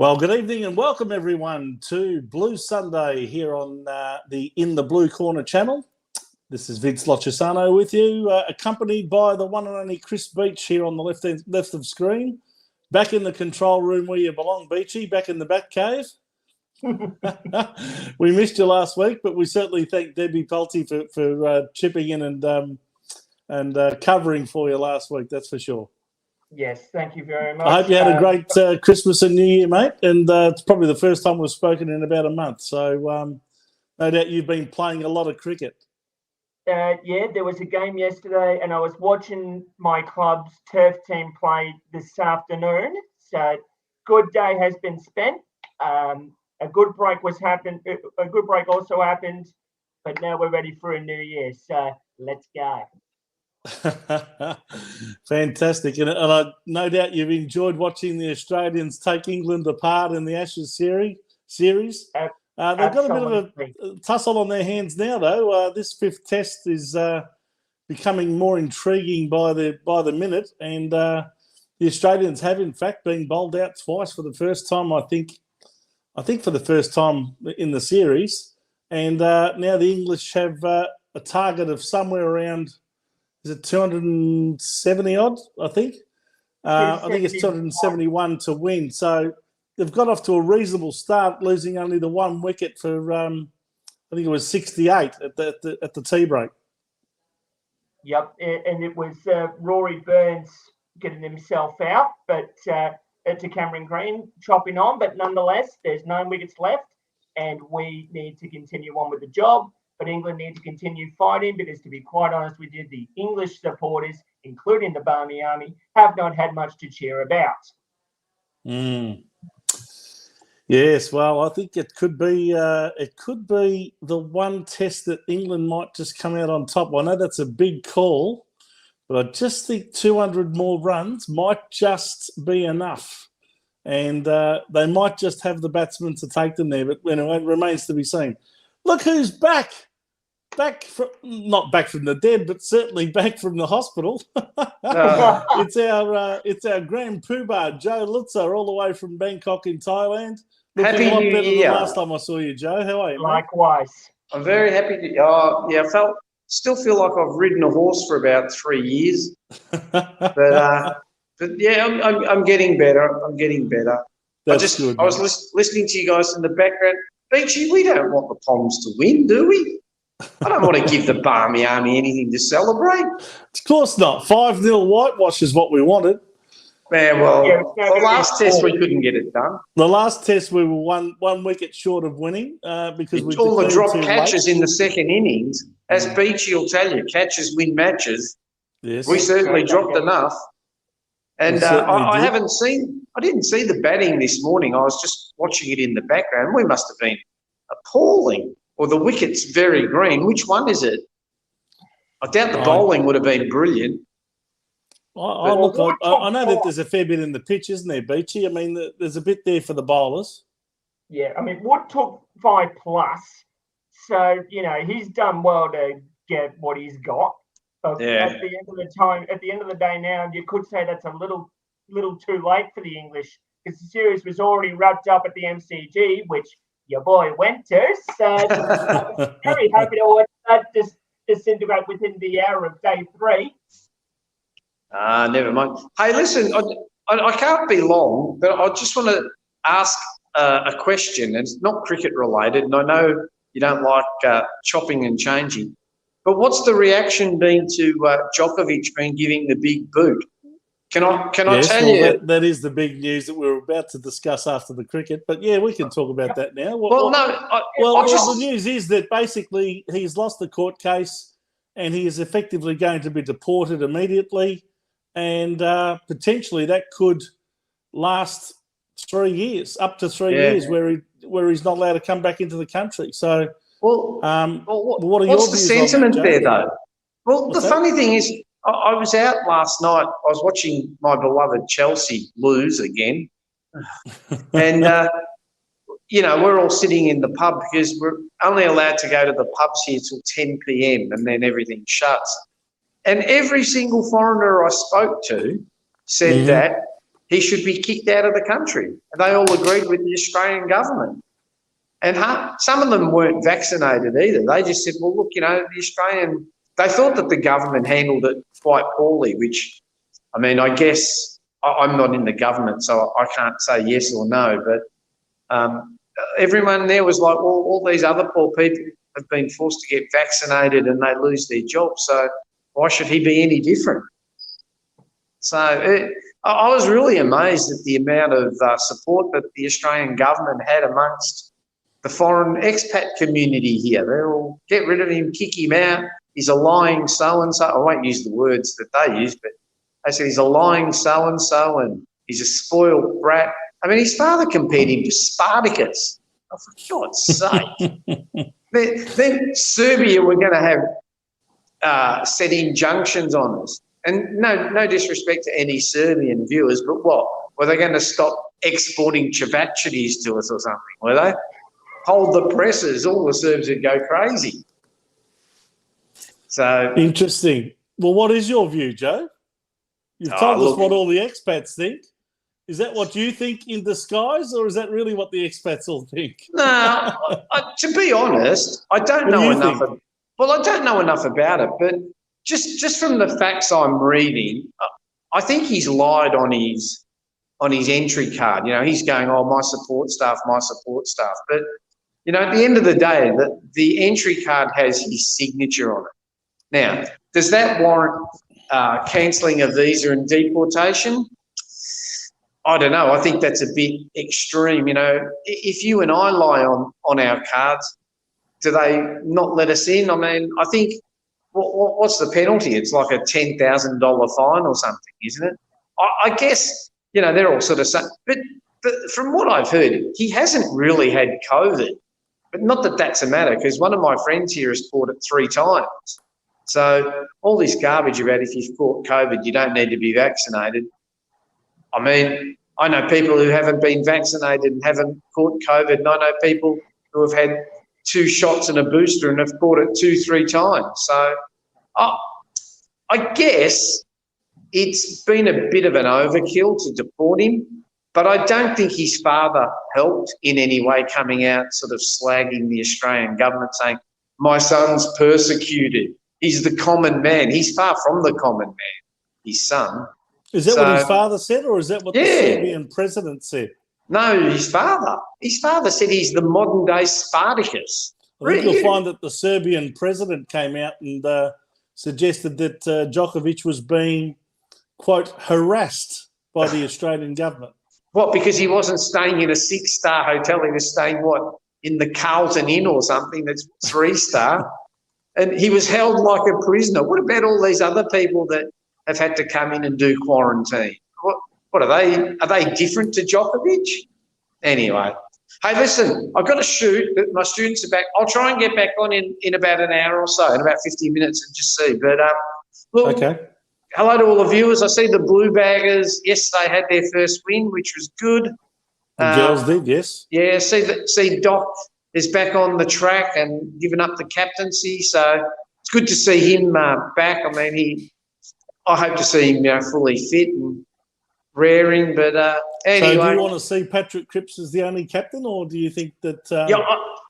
Well, good evening and welcome everyone to Blue Sunday here on the In the Blue Corner channel. This is Vince Lochisano with you, accompanied by the one and only Chris Beach here on the left of screen. Back in the control room where you belong, Beachy, back in the back cave. We missed you last week, but we certainly thank Debbie Pelty for chipping in and covering for you last week, that's for sure. Yes, thank you very much. I hope you had a great Christmas and New Year, mate. And it's probably the first time we've spoken in about a month. So no doubt you've been playing a lot of cricket. Yeah, there was a game yesterday and I was watching my club's turf team play this afternoon. So good day has been spent. A good break also happened, but now we're ready for a new year. So let's go. Fantastic, and I no doubt you've enjoyed watching the Australians take England apart in the Ashes series. They've got a bit of a tussle on their hands now, though. This fifth test is becoming more intriguing by the minute, and the Australians have in fact been bowled out twice for the first time. I think for the first time in the series, and now the English have a target of somewhere around. Is it 270 odd? I think. I think it's 271 to win. So they've got off to a reasonable start, losing only the one wicket for I think it was 68 at the tea break. Yep, and it was Rory Burns getting himself out, but to Cameron Green chopping on. But nonetheless, there's 9 wickets left, and we need to continue on with the job. But England need to continue fighting because, to be quite honest with you, the English supporters, including the Barmy Army, have not had much to cheer about. Yes, well, I think it could be the one test that England might just come out on top. I know that's a big call, but I just think 200 more runs might just be enough, and they might just have the batsmen to take them there. But anyway, it remains to be seen. Look who's back. Not back from the dead, but certainly back from the hospital. It's our grand poobah, Joe Lutzer, all the way from Bangkok in Thailand. Looking a lot better than the last time I saw you, Joe. How are you, mate? Likewise. I'm very happy to. Still feel like I've ridden a horse for about 3 years, but yeah, I'm getting better. I'm getting better. That's good. I was listening to you guys in the background. Beachy, we don't want the Poms to win, do we? I don't want to give the Barmy Army anything to celebrate. Of course not. 5-0 whitewash is what we wanted. Yeah, well, the last test we couldn't get it done. The last test we were one wicket short of winning because we all the drop catches late. In the second innings. As Beachy will tell you, catches win matches. Yes, we certainly dropped enough. And I didn't see the batting this morning. I was just watching it in the background. We must have been appalling. Or the wicket's very green. Which one is it? I doubt the bowling would have been brilliant. I know that there's a fair bit in the pitch, isn't there, Beachy? I mean, there's a bit there for the bowlers. Yeah, I mean, Wood took 5+. So, he's done well to get what he's got. But at the end of the day now, you could say that's a little too late for the English because the series was already wrapped up at the MCG, which your boy went to. So I was very happy to watch that disintegrate within the hour of day 3. Never mind. Hey, listen, I can't be long, but I just want to ask a question. It's not cricket related, and I know you don't like chopping and changing. But what's the reaction been to Djokovic being giving the big boot? Can I tell you? That is the big news that we're about to discuss after the cricket. But, yeah, we can talk about that now. The news is that basically he's lost the court case and he is effectively going to be deported immediately, and potentially that could last 3 years, up to 3 years, where he's not allowed to come back into the country. So, what are your what's the sentiment that, there, though? Well, the funny thing is, I was out last night. I was watching my beloved Chelsea lose again. And, we're all sitting in the pub because we're only allowed to go to the pubs here till 10 p.m. and then everything shuts. And every single foreigner I spoke to said that he should be kicked out of the country. And they all agreed with the Australian government. And some of them weren't vaccinated either. They just said, well, look, they thought that the government handled it quite poorly, which, I mean, I guess I'm not in the government, so I can't say yes or no, but everyone there was like, well, all these other poor people have been forced to get vaccinated and they lose their jobs, so why should he be any different? So I was really amazed at the amount of support that the Australian government had amongst the foreign expat community here. They're all, get rid of him, kick him out, he's a lying so-and-so. I won't use the words that they use, but they said he's a lying so-and-so and he's a spoiled brat. I mean, his father compared him to Spartacus. Oh, for God's sake. Then Serbia were going to have set injunctions on us. And no disrespect to any Serbian viewers, but what? Were they going to stop exporting Chavachides to us or something, were they? Hold the presses, all the Serbs would go crazy. So interesting. Well, what is your view, Joe? You've told us what all the expats think. Is that what you think in disguise, or is that really what the expats all think? No, to be honest, I don't know enough. I don't know enough about it, but just from the facts I'm reading, I think he's lied on his entry card. You know, he's going, oh, my support staff. But, you know, at the end of the day, the entry card has his signature on it. Now, does that warrant cancelling a visa and deportation? I don't know. I think that's a bit extreme. You know, if you and I lie on our cards, do they not let us in? I mean, I think, what's the penalty? It's like a $10,000 fine or something, isn't it? I guess, you know, they're all sort of saying, but from what I've heard, he hasn't really had COVID. But not that that's a matter, because one of my friends here has caught it 3 times. So all this garbage about if you've caught COVID, you don't need to be vaccinated. I mean, I know people who haven't been vaccinated and haven't caught COVID, and I know people who have had 2 shots and a booster and have caught it 2-3 times. So I guess it's been a bit of an overkill to deport him, but I don't think his father helped in any way, coming out sort of slagging the Australian government, saying, my son's persecuted. He's the common man. He's far from the common man, his son. Is that what his father said, or is that what the Serbian president said? No, his father. His father said he's the modern-day Spartacus. I think you'll find that the Serbian president came out and suggested that Djokovic was being, quote, harassed by the Australian government. What, because he wasn't staying in a 6-star hotel? He was staying, what, in the Carlton Inn or something that's 3-star? And he was held like a prisoner. What about all these other people that have had to come in and do quarantine? What are they? Are they different to Djokovic? Anyway, hey, listen, I've got to shoot. My students are back. I'll try and get back on in about an hour or so, in about 50 minutes, and just see. But look, okay. Hello to all the viewers. I see the Blue Baggers yesterday had their first win, which was good. The girls did, yes. Yeah, see Doc is back on the track and giving up the captaincy, so it's good to see him back. I mean, I hope to see him, fully fit and raring. But anyway, so do you want to see Patrick Cripps as the only captain, or do you think that? Yeah,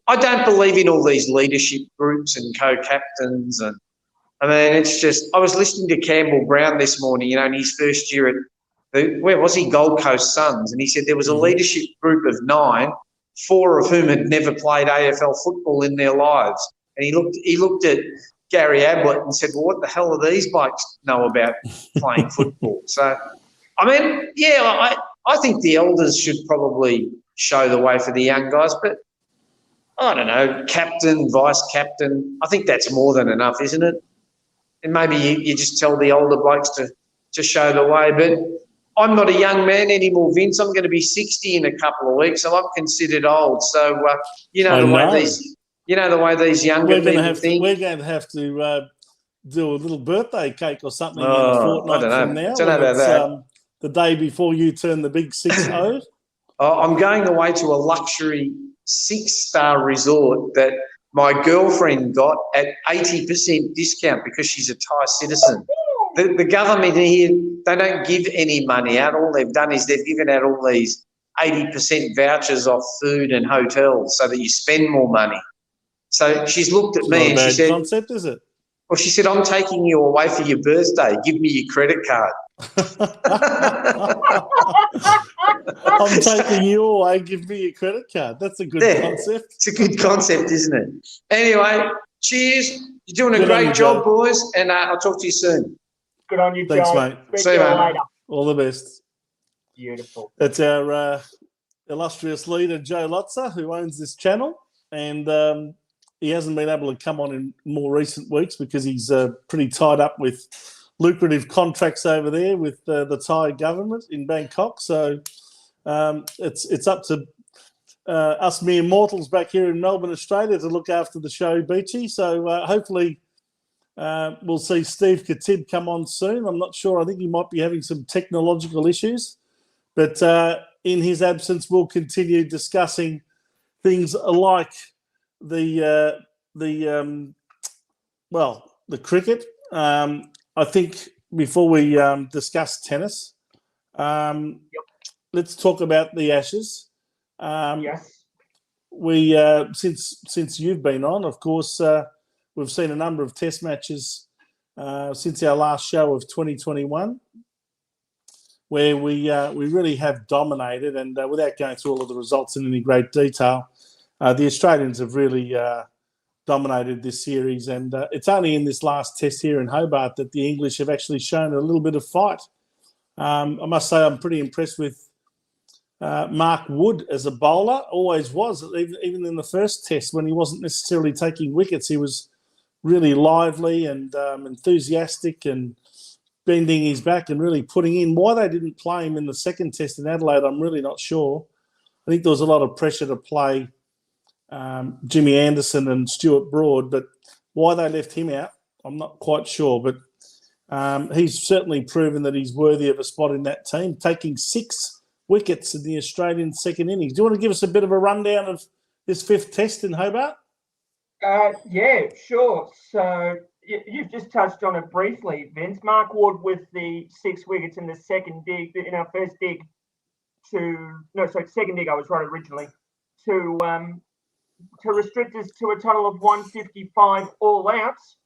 I don't believe in all these leadership groups and co-captains, and I mean, it's just. I was listening to Campbell Brown this morning, in his first year at where was he? Gold Coast Suns, and he said there was a leadership group of 9, 4 of whom had never played AFL football in their lives, and he looked at Gary Ablett and said, well, what the hell do these blokes know about playing football? So, I mean, yeah, I think the elders should probably show the way for the young guys, but I don't know, captain, vice-captain, I think that's more than enough, isn't it? And maybe you just tell the older blokes to show the way. But I'm not a young man anymore, Vince. I'm going to be 60 in a couple of weeks, so I'm considered old. So, the way these younger people think. We're going to have to do a little birthday cake or something in a fortnight from now. I don't know about that. The day before you turn the big 6-0. I'm going away to a luxury 6-star resort that my girlfriend got at 80% discount because she's a Thai citizen. the government here, they don't give any money out. All they've done is they've given out all these 80% vouchers off food and hotels so that you spend more money. So she's looked at me and she said, concept, is it? Well, she said, I'm taking you away for your birthday. Give me your credit card. I'm taking you away. Give me your credit card. That's a good concept. It's a good concept, isn't it? Anyway, cheers. You're doing a great job, boys, and I'll talk to you soon. Good on you, Joe. Thanks, mate. See you later. All the best. Beautiful. That's our illustrious leader, Joe Lotzer, who owns this channel, and he hasn't been able to come on in more recent weeks because he's pretty tied up with lucrative contracts over there with the Thai government in Bangkok. So it's up to us mere mortals back here in Melbourne, Australia, to look after the show, Beachy. So hopefully we'll see Steve Khatib come on soon. I'm not sure. I think he might be having some technological issues. But in his absence, we'll continue discussing things like the cricket. I think before we discuss tennis, let's talk about the Ashes. Yes. We since you've been on, of course, we've seen a number of test matches since our last show of 2021, where we really have dominated, and without going through all of the results in any great detail, the Australians have really dominated this series, and it's only in this last test here in Hobart that the English have actually shown a little bit of fight. I must say I'm pretty impressed with Mark Wood as a bowler. Always was, even in the first test when he wasn't necessarily taking wickets. He was really lively and enthusiastic and bending his back and really putting in. Why they didn't play him in the second test in Adelaide, I'm really not sure. I think there was a lot of pressure to play Jimmy Anderson and Stuart Broad, but why they left him out, I'm not quite sure. But he's certainly proven that he's worthy of a spot in that team, taking 6 wickets in the Australian second innings. Do you want to give us a bit of a rundown of this 5th test in Hobart? Yeah, sure. So you've just touched on it briefly, Vince. Mark Wood with the 6 wickets in the second dig, in our first dig second dig, I was right originally, to restrict us to a total of 155 all outs.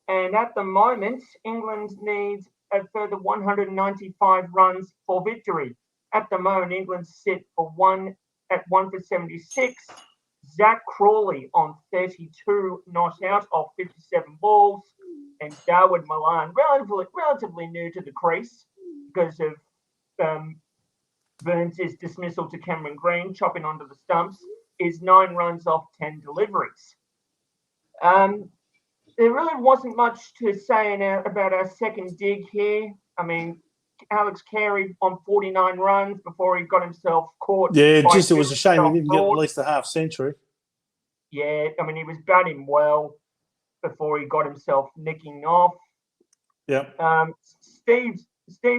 And at the moment, England needs a further 195 runs for victory. At the moment, England sit for 1 for 76. Zach Crawley on 32 not out of 57 balls. And Darwin Milan, relatively new to the crease because of Burns' dismissal to Cameron Green, chopping onto the stumps, is 9 runs off 10 deliveries. There really wasn't much to say about our second dig here. I mean, Alex Carey on 49 runs before he got himself caught. Yeah, it was a shame he didn't get at least a half century. Yeah, I mean, he was batting well before he got himself nicking off. Yeah. Steve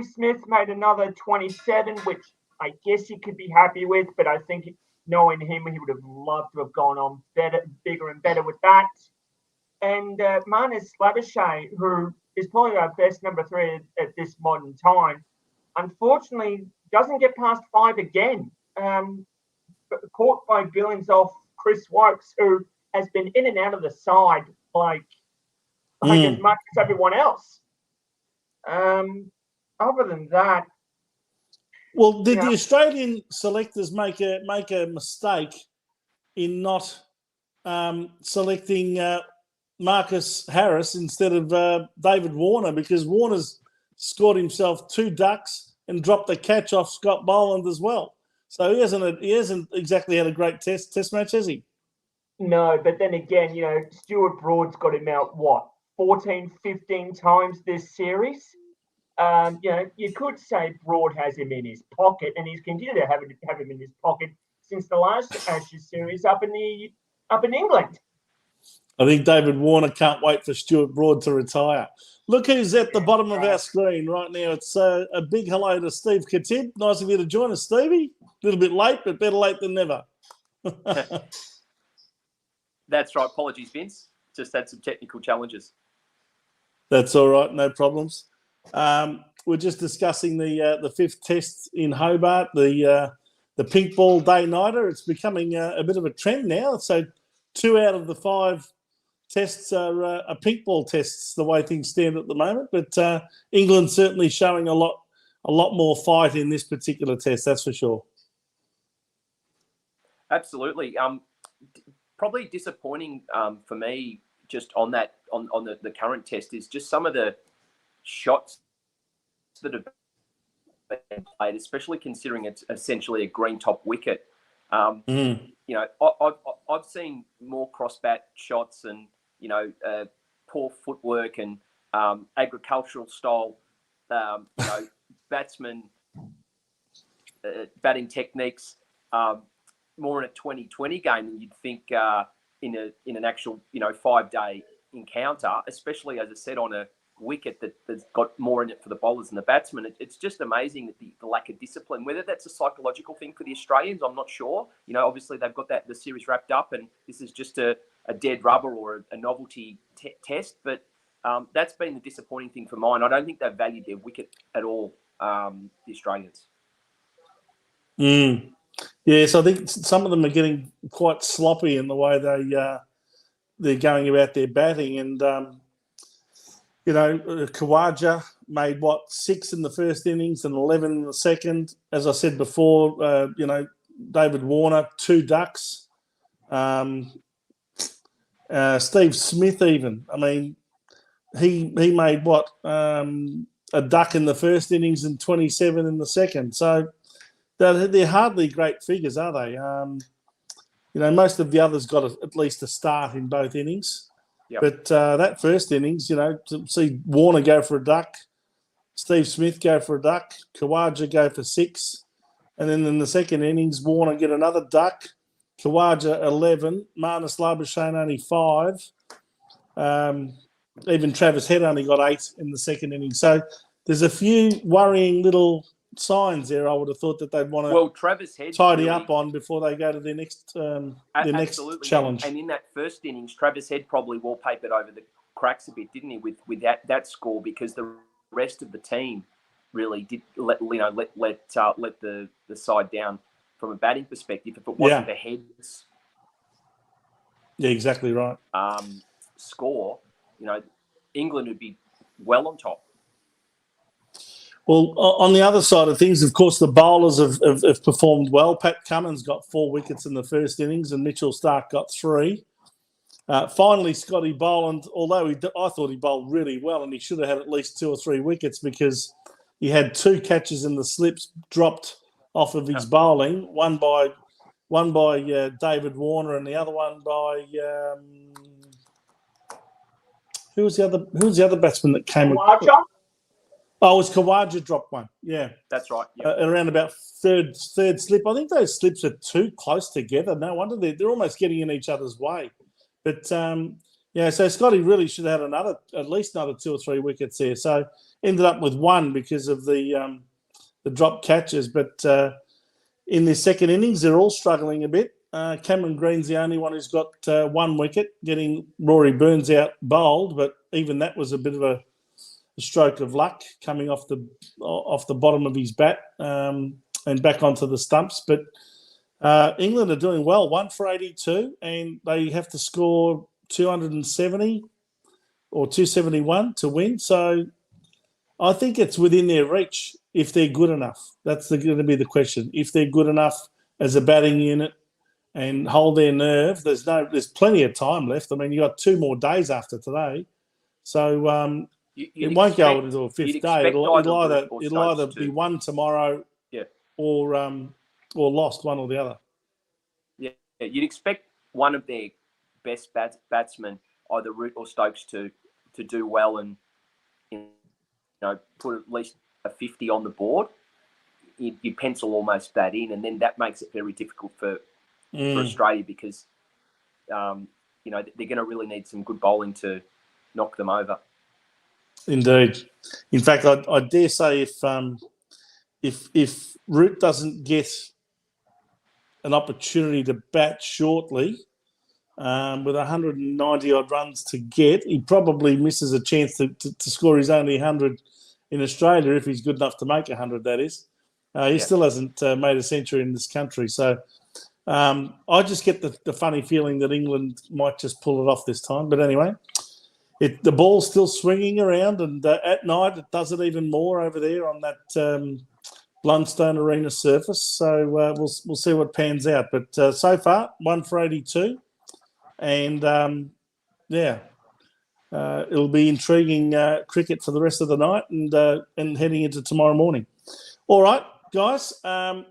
Smith made another 27, which I guess he could be happy with, but I think knowing him, he would have loved to have gone on bigger and better with that. And Marnus Labuschagne, who is probably our best number 3 at this modern time, unfortunately doesn't get past 5 again. Caught by Billings off Chris Wokes, who has been in and out of the side like as much as everyone else. Other than that, well, did the Australian selectors make a mistake in not selecting Marcus Harris instead of David Warner, because Warner's scored himself 2 ducks and dropped the catch off Scott Boland as well. So he hasn't exactly had a great test match, has he? No, but then again, Stuart Broad's got him out 14, 15 times this series. You could say Broad has him in his pocket, and he's continued to have him in his pocket since the last Ashes series up in England. I think David Warner can't wait for Stuart Broad to retire. Look who's at the bottom of our screen right now. It's a big hello to Steve Khatib. Nice of you to join us, Stevie. A little bit late, but better late than never. That's right. Apologies, Vince. Just had some technical challenges. That's all right. No problems. we're just discussing the fifth test in Hobart, the pink ball day-nighter. It's becoming a bit of a trend now. So 2 out of the 5 tests are pink ball tests, the way things stand at the moment. But England certainly showing a lot more fight in this particular test, that's for sure. Absolutely. Probably disappointing for me just on that on the current test is just some of the shots that have been played, especially considering it's essentially a green top wicket. You know, I've seen more cross bat shots and poor footwork and agricultural style, batsmen batting techniques more in a 2020 game than you'd think in an actual 5-day encounter, especially as I said on a wicket that's got more in it for the bowlers and the batsmen. It's just amazing that the lack of discipline. Whether that's a psychological thing for the Australians, I'm not sure. Obviously they've got the series wrapped up, and this is just a dead rubber or a novelty test. But that's been the disappointing thing for mine. I don't think they've valued their wicket at all, the Australians. Yeah, so I think some of them are getting quite sloppy in the way they're going about their batting, and Khawaja made 6 in the first innings and 11 in the second. As I said before, David Warner 2 ducks. Steve Smith even. I mean, he made a duck in the first innings and 27 in the second. So they're hardly great figures, are they? Most of the others got at least a start in both innings. Yep. But that first innings, to see Warner go for a duck, Steve Smith go for a duck, Khawaja go for 6, and then in the second innings, Warner get another duck, Khawaja 11, Marnus Labuschagne only 5. Even Travis Head only got 8 in the second innings. So there's a few worrying little signs there. I would have thought that they'd want to Travis Head tidy up on before they go to their next next challenge. And in that first innings, Travis Head probably wallpapered over the cracks a bit, didn't he, with that score, because the rest of the team really did let the side down from a batting perspective. If it wasn't the Heads, exactly right. Score, England would be well on top. Well, on the other side of things, of course, the bowlers have performed well. Pat Cummins got 4 wickets in the first innings and Mitchell Starc got 3. Finally, Scotty Boland, although I thought he bowled really well and he should have had at least 2 or 3 wickets, because he had 2 catches in the slips dropped off of his bowling, one by David Warner and the other one by who was the other batsman that came? Oh, it was Khawaja dropped one. Yeah, that's right. Yep. Around about third slip. I think those slips are too close together. No wonder they're almost getting in each other's way. But so Scotty really should have had at least another 2 or 3 wickets there. So ended up with 1 because of the drop catches. But in the second innings, they're all struggling a bit. Cameron Green's the only one who's got 1 wicket, getting Rory Burns out bowled. But even that was a bit of a stroke of luck coming off the bottom of his bat and back onto the stumps. But England are doing well, 1 for 82, and they have to score 270 or 271 to win. So I think it's within their reach if they're good enough. That's going to be the question. If they're good enough as a batting unit and hold their nerve, there's plenty of time left. I mean, you got 2 more days after today. So it won't go into a 5th day. It'll either be won tomorrow, or lost, one or the other. Yeah, you'd expect one of their best batsmen, either Root or Stokes, to do well and put at least a 50 on the board. You pencil almost that in, and then that makes it very difficult for Australia, because they're going to really need some good bowling to knock them over. Indeed. In fact, I dare say if Root doesn't get an opportunity to bat shortly with 190 odd runs to get, he probably misses a chance to score his only 100 in Australia if he's good enough to make 100. That is, he still hasn't made a century in this country. So I just get the funny feeling that England might just pull it off this time. But anyway, the ball's still swinging around, and at night it does it even more over there on that Blundstone Arena surface. So we'll see what pans out. But so far, 1 for 82, and it'll be intriguing cricket for the rest of the night and heading into tomorrow morning. All right, guys.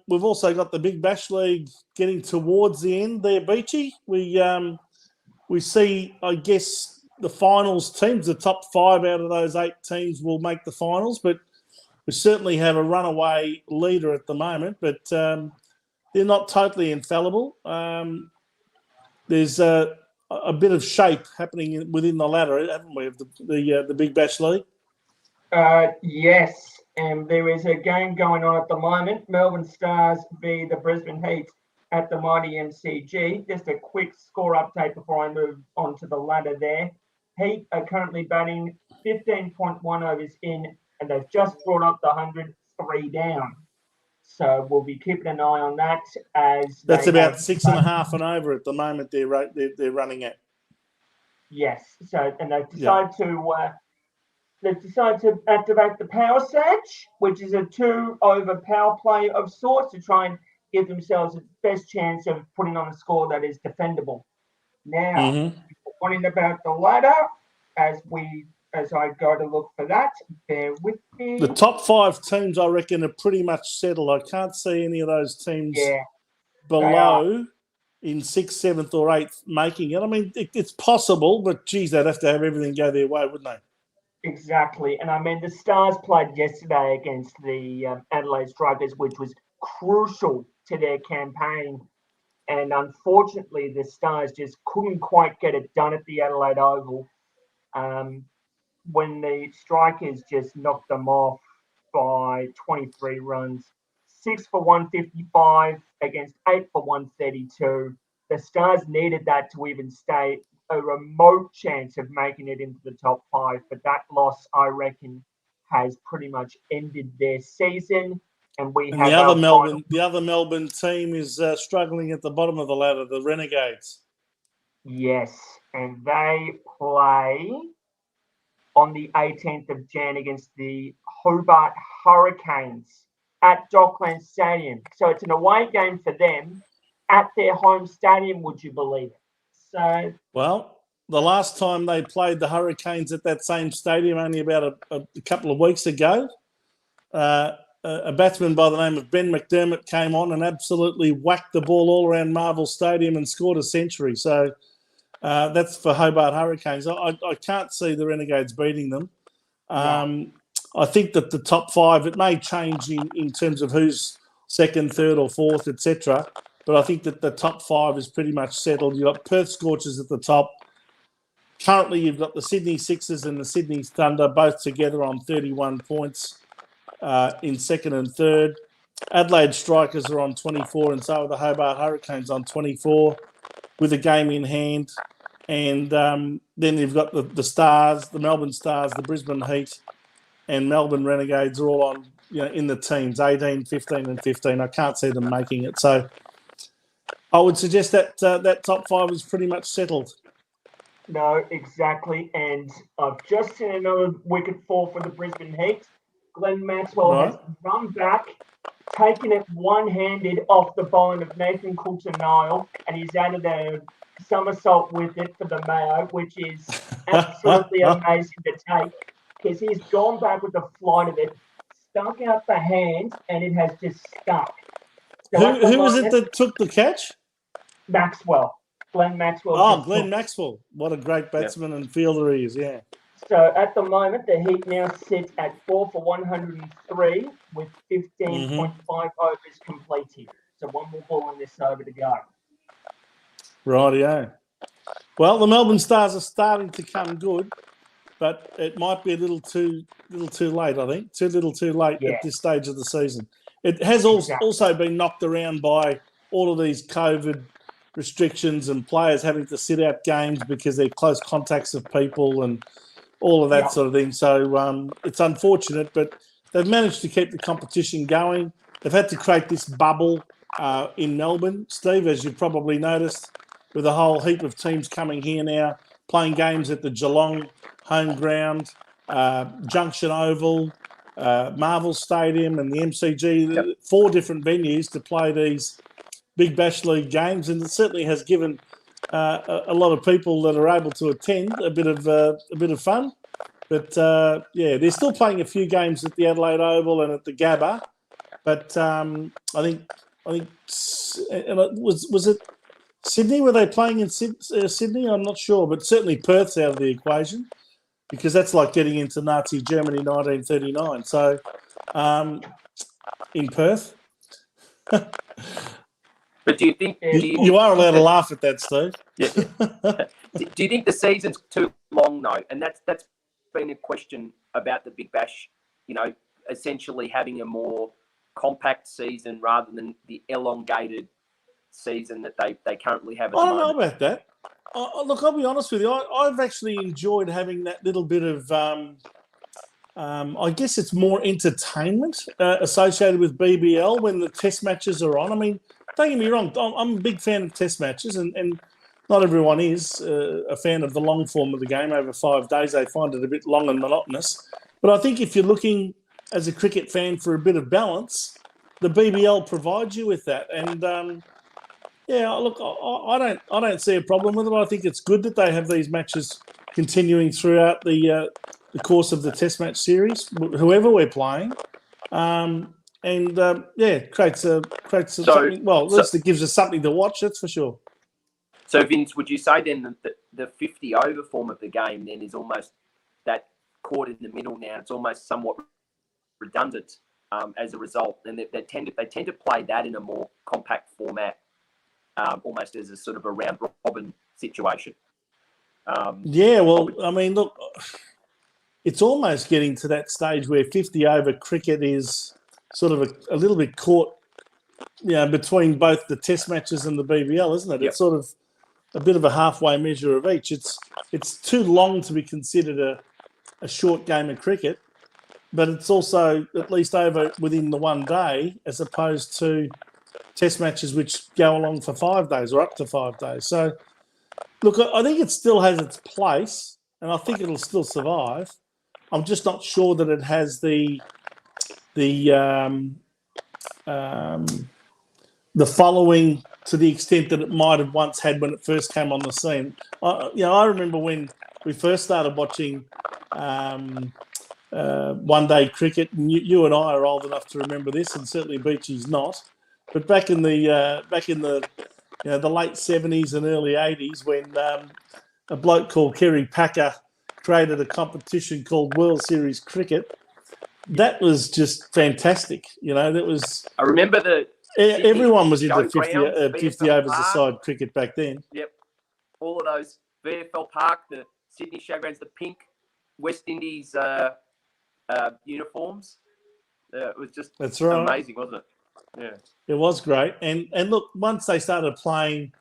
We've also got the Big Bash League getting towards the end there, Beachy. We see, I guess, the finals teams, the top 5 out of those 8 teams will make the finals, but we certainly have a runaway leader at the moment, but they're not totally infallible. There's a bit of shape happening within the ladder, haven't we, of the Big Bash League? Yes, and there is a game going on at the moment. Melbourne Stars v the Brisbane Heat at the mighty MCG. Just a quick score update before I move on to the ladder there. Heat are currently batting 15.1 overs in, and they've just brought up the 100, 3 down. So we'll be keeping an eye on that. As that's about 6.5 and over at the moment. They're running at. Yes. So and they've decided to activate the power surge, which is a 2-over power play of sorts to try and give themselves the best chance of putting on a score that is defendable. Now, pointing about the ladder, as I go to look for that, bear with me. The top 5 teams, I reckon, are pretty much settled. I can't see any of those teams below in 6th, 7th, or 8th making it. I mean, it's possible, but geez, they'd have to have everything go their way, wouldn't they? Exactly. And I mean, the Stars played yesterday against the Adelaide Strikers, which was crucial to their campaign. And unfortunately, the Stars just couldn't quite get it done at the Adelaide Oval when the Strikers just knocked them off by 23 runs. 6 for 155 against 8 for 132. The Stars needed that to even stay a remote chance of making it into the top 5. But that loss, I reckon, has pretty much ended their season. And the other Melbourne team is struggling at the bottom of the ladder, the Renegades. Yes, and they play on the 18th of Jan against the Hobart Hurricanes at Dockland Stadium. So it's an away game for them at their home stadium, would you believe it? So, well, the last time they played the Hurricanes at that same stadium, only about a couple of weeks ago, a batsman by the name of Ben McDermott came on and absolutely whacked the ball all around Marvel Stadium and scored a century. So that's for Hobart Hurricanes. I can't see the Renegades beating them. I think that the top 5, it may change in terms of who's 2nd, 3rd or 4th, etc. But I think that the top 5 is pretty much settled. You've got Perth Scorchers at the top. Currently, you've got the Sydney Sixers and the Sydney Thunder both together on 31 points. In 2nd and 3rd. Adelaide Strikers are on 24, and so are the Hobart Hurricanes on 24 with a game in hand. And then you've got the Stars, the Melbourne Stars, the Brisbane Heat, and Melbourne Renegades are all on, in the teams, 18, 15 and 15. I can't see them making it. So I would suggest that that top 5 is pretty much settled. No, exactly. And I've just seen another wicket fall for the Brisbane Heat. Glenn Maxwell has run back, taken it one-handed off the bowling of Nathan Coulter-Nile, and he's added a somersault with it for the Mayo, which is absolutely amazing to take, because he's gone back with the flight of it, stuck out the hand, and it has just stuck. So who was it that took the catch? Maxwell. Glenn Maxwell. Oh, Glenn Maxwell. What a great batsman and fielder he is, yeah. So at the moment, the Heat now sit at 4 for 103 with 15.5 overs completed. So one more ball on this over to go. Rightio. Well, the Melbourne Stars are starting to come good, but it might be a little too late, I think. Too late at this stage of the season. It has also been knocked around by all of these COVID restrictions and players having to sit out games because they're close contacts of people and all of that sort of thing. So it's unfortunate, but they've managed to keep the competition going. They've had to create this bubble in Melbourne, Steve, as you've probably noticed, with a whole heap of teams coming here now, playing games at the Geelong home ground, Junction Oval, Marvel Stadium and the MCG, 4 different venues to play these Big Bash League games, and it certainly has given a lot of people that are able to attend a bit of fun. But they're still playing a few games at the Adelaide Oval and at the Gabba. But I think was it Sydney? Were they playing in Sydney? I'm not sure, but certainly Perth's out of the equation because that's like getting into Nazi Germany 1939. So in Perth. But do you think you are allowed to laugh at that, Steve? Yeah. Do you think the season's too long though? And that's been a question about the Big Bash. Essentially having a more compact season rather than the elongated season that they currently have. I don't know about that. Look, I'll be honest with you. I've actually enjoyed having that little bit of, I guess it's more entertainment associated with BBL when the test matches are on. I mean, don't get me wrong. I'm a big fan of test matches, and not everyone is a fan of the long form of the game over 5 days. They find it a bit long and monotonous. But I think if you're looking as a cricket fan for a bit of balance, the BBL provides you with that. And look, I don't see a problem with it. I think it's good that they have these matches continuing throughout the course of the Test match series, whoever we're playing, creates something. Well, at least it gives us something to watch. That's for sure. So, Vince, would you say then that the 50 over form of the game then is almost that caught in the middle now? It's almost somewhat redundant as a result, and they tend to play that in a more compact format, almost as a sort of a round robin situation. I mean, look, it's almost getting to that stage where 50 over cricket is sort of a little bit caught, between both the Test matches and the BBL, isn't it? Yep. It's sort of a bit of a halfway measure of each. It's too long to be considered a short game of cricket, but it's also at least over within the one day, as opposed to Test matches which go along for 5 days or up to 5 days. So, look, I think it still has its place, and I think it'll still survive. I'm just not sure that it has the following to the extent that it might have once had when it first came on the scene. I remember when we first started watching one-day cricket, and you and I are old enough to remember this, and certainly Beachy's not. But back in the the late 70s and early 80s, when a bloke called Kerry Packer created a competition called World Series Cricket, that was just fantastic. That was. I remember everyone was into 50 overs a side cricket back then. Yep, all of those VFL Park, the Sydney Showgrounds, the pink West Indies uniforms. It was just amazing, wasn't it? Yeah, it was great. And look, once they started playing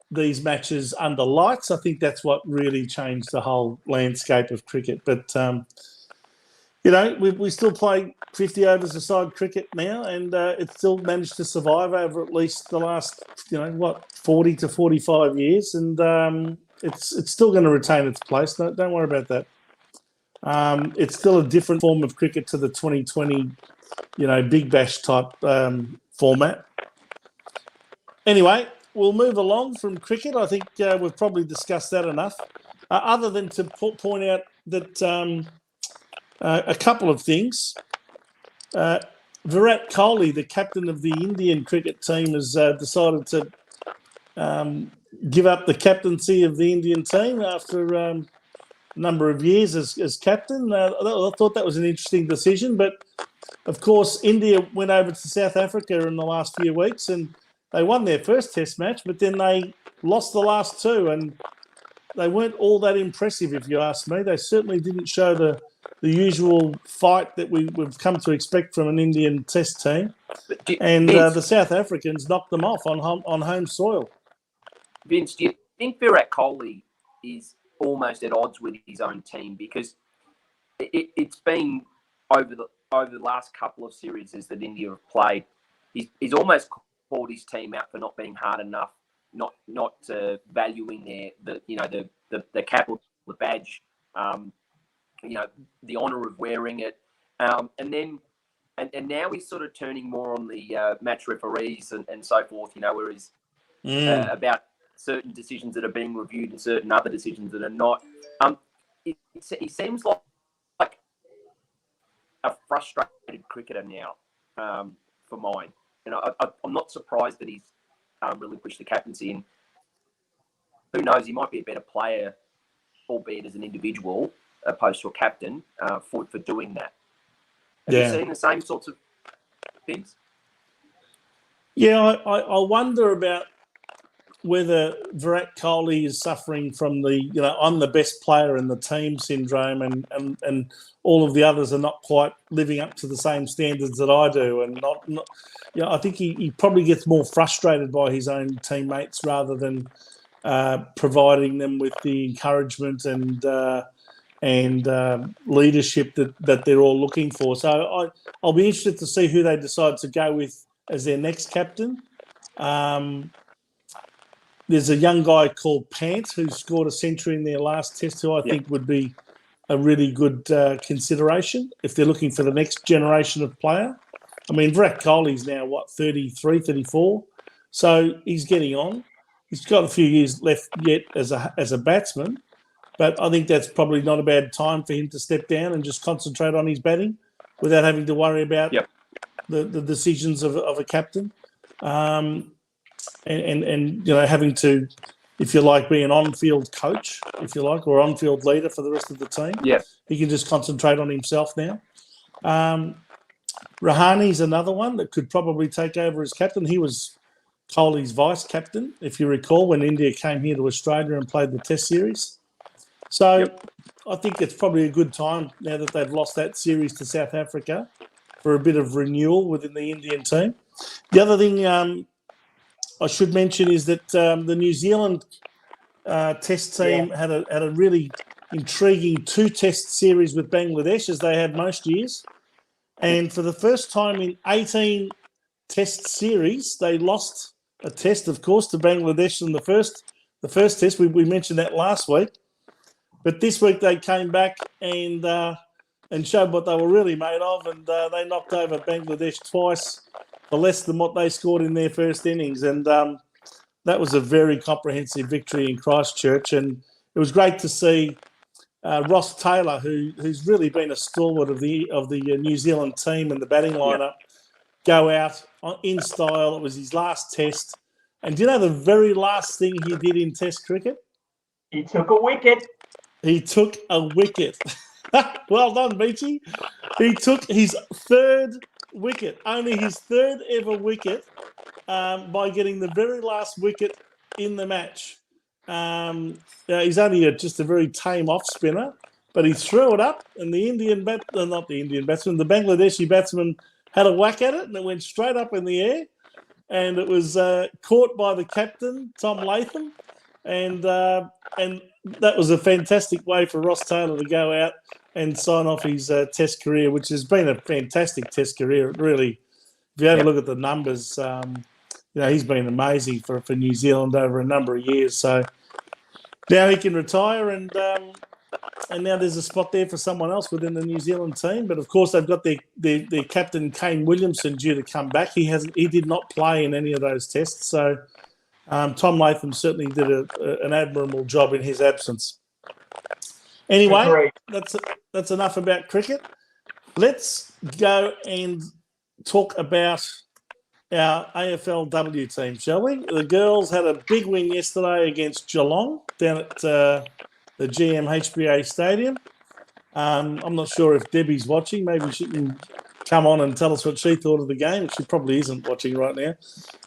these matches under lights, I think that's what really changed the whole landscape of cricket. But we still play 50 overs a side cricket now, and it's still managed to survive over at least the last 40 to 45 years, and it's still going to retain its place. Don't worry about that. It's still a different form of cricket to the 2020 Big Bash type format. Anyway, we'll move along from cricket. I think we've probably discussed that enough, other than to point out that a couple of things. Virat Kohli, the captain of the Indian cricket team, has decided to give up the captaincy of the Indian team after a number of years as captain. I thought that was an interesting decision, but of course, India went over to South Africa in the last few weeks and they won their first Test match, but then they lost the last two, and they weren't all that impressive, if you ask me. They certainly didn't show the usual fight that we've come to expect from an Indian Test team. And the South Africans knocked them off on home soil. Vince, do you think Virat Kohli is almost at odds with his own team? Because it's been over the last couple of series that India have played. He's almost called his team out for not being hard enough, not valuing the cap or the badge, the honour of wearing it, and now he's sort of turning more on the match referees and so forth. Where he's about certain decisions that are being reviewed and certain other decisions that are not. He seems like a frustrated cricketer now, for mine. I'm not surprised that he's relinquished the captaincy. And who knows, he might be a better player, albeit as an individual, opposed to a captain, for doing that. Have you seen the same sorts of things? Yeah, I wonder about whether Virat Kohli is suffering from the, I'm the best player in the team syndrome, and all of the others are not quite living up to the same standards that I do. And I think he probably gets more frustrated by his own teammates rather than providing them with the encouragement and leadership that they're all looking for. So I'll be interested to see who they decide to go with as their next captain. There's a young guy called Pant who scored a century in their last test, who I think would be a really good consideration if they're looking for the next generation of player. I mean, Virat Kohli's now, 33, 34? So he's getting on. He's got a few years left yet as a batsman, but I think that's probably not a bad time for him to step down and just concentrate on his batting without having to worry about the decisions of a captain. And having to, if you like, be an on-field coach, if you like, or on-field leader for the rest of the team. Yeah. He can just concentrate on himself now. Rahani's another one that could probably take over as captain. He was Kohli's vice-captain, if you recall, when India came here to Australia and played the Test series. So I think it's probably a good time, now that they've lost that series to South Africa, for a bit of renewal within the Indian team. The other thing I should mention is that the New Zealand Test team had a really intriguing 2-test series with Bangladesh, as they had most years. And for the first time in 18 Test series, they lost a test, of course, to Bangladesh in the first test. We mentioned that last week. But this week they came back and showed what they were really made of, and they knocked over Bangladesh twice for less than what they scored in their first innings. And that was a very comprehensive victory in Christchurch. And it was great to see Ross Taylor, who's really been a stalwart of the New Zealand team and the batting lineup, go out in style. It was his last test. And do you know the very last thing he did in Test cricket? He took a wicket. He took a wicket. Well done, Beachy. He took his third wicket, only his third ever wicket, by getting the very last wicket in the match. He's only just a very tame off spinner, but he threw it up, and the Bangladeshi batsman had a whack at it, and it went straight up in the air, and it was caught by the captain, Tom Latham, and that was a fantastic way for Ross Taylor to go out and sign off his Test career, which has been a fantastic Test career. It really, if you have a look at the numbers, he's been amazing for New Zealand over a number of years. So now he can retire, and now there's a spot there for someone else within the New Zealand team. But of course, they've got their captain Kane Williamson due to come back. He did not play in any of those tests, so Tom Latham certainly did an admirable job in his absence. Anyway, that's enough about cricket. Let's go and talk about our AFLW team, shall we? The girls had a big win yesterday against Geelong down at the GM HBA Stadium. I'm not sure if Debbie's watching. Maybe she can come on and tell us what she thought of the game. She probably isn't watching right now.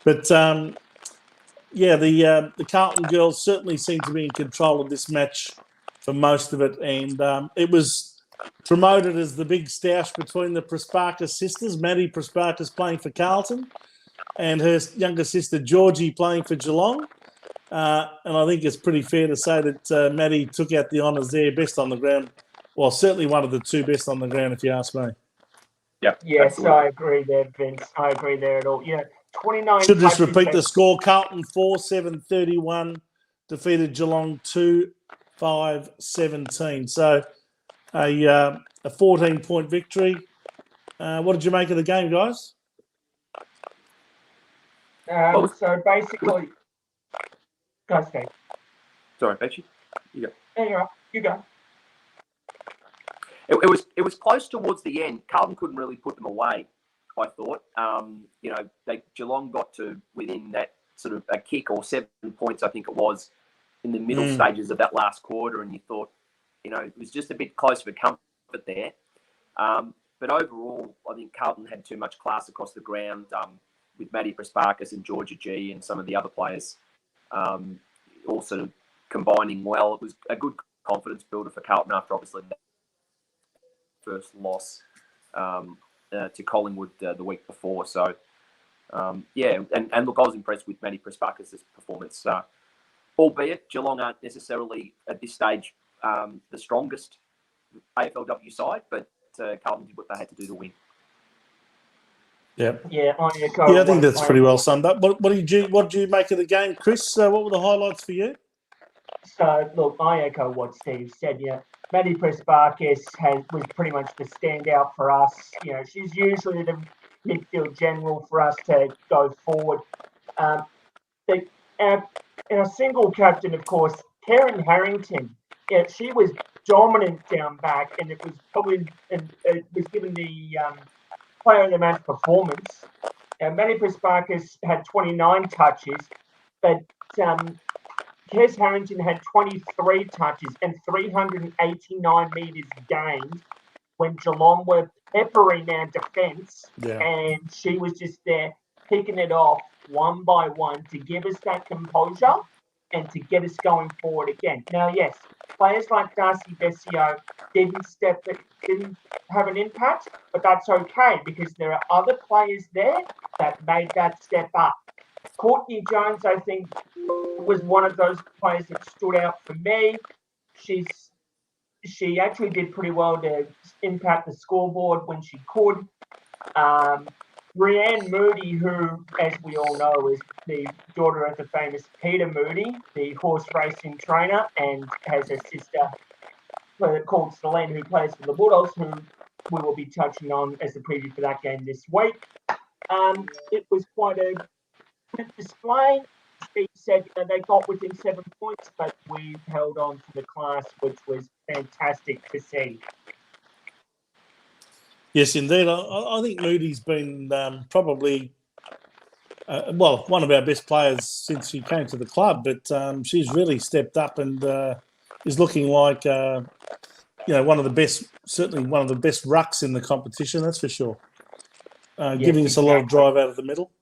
But, the Carlton girls certainly seem to be in control of this match for most of it. And it was promoted as the big stoush between the Prasparkas sisters. Maddie Prasparkas playing for Carlton and her younger sister Georgie playing for Geelong. And I think it's pretty fair to say that Maddie took out the honours there. Best on the ground well, certainly one of the two best on the ground, if you ask me. Yeah. Yes, absolutely. I agree there, Vince. I agree there at all. 29. Should just touches, repeat the score. Carlton 4-7-31, defeated Geelong 2-5-17. So a 14-point victory. What did you make of the game, guys? So basically, go Steve. Sorry, Betchy. You go. There you are. You go. It was close towards the end. Carlton couldn't really put them away, I thought. Geelong got to within that sort of a kick or 7 points, I think it was, in the middle stages of that last quarter, and you thought, it was just a bit close for comfort there. But overall, I think Carlton had too much class across the ground with Maddie Prespakis and Georgia G and some of the other players all sort of combining well. It was a good confidence builder for Carlton after obviously that first loss to Collingwood the week before. So, and look, I was impressed with Maddie Prespakis' performance. Albeit Geelong aren't necessarily at this stage the strongest AFLW side, but Carlton did what they had to do to win. Yeah, I think that's pretty well summed up. What did you make of the game, Chris? What were the highlights for you? So, look, I echo what Steve said. Maddie Prespakis was pretty much the standout for us. She's usually the midfield general for us to go forward. Our single captain, of course, Karen Harrington. Yeah, she was dominant down back, and it was probably given the player of the match performance. Maddie Prespakis had 29 touches, but Kes Harrington had 23 touches and 389 metres gained when Geelong were peppering our defence, and she was just there picking it off one by one to give us that composure and to get us going forward again. Now, yes, players like Darcy Vescio didn't have an impact, but that's okay because there are other players there that made that step up. Courtney Jones, I think, was one of those players that stood out for me. She actually did pretty well to impact the scoreboard when she could. Rhianne Moody, who, as we all know, is the daughter of the famous Peter Moody, the horse racing trainer, and has a sister called Celine, who plays for the Bulldogs, who we will be touching on as the preview for that game this week. It was quite a good display. Steve said they got within 7 points, but we held on to the class, which was fantastic to see. Yes, indeed. I think Moody's been probably, one of our best players since she came to the club, but she's really stepped up and is looking like, one of the best, certainly one of the best rucks in the competition, that's for sure. Giving us a lot of drive out of the middle.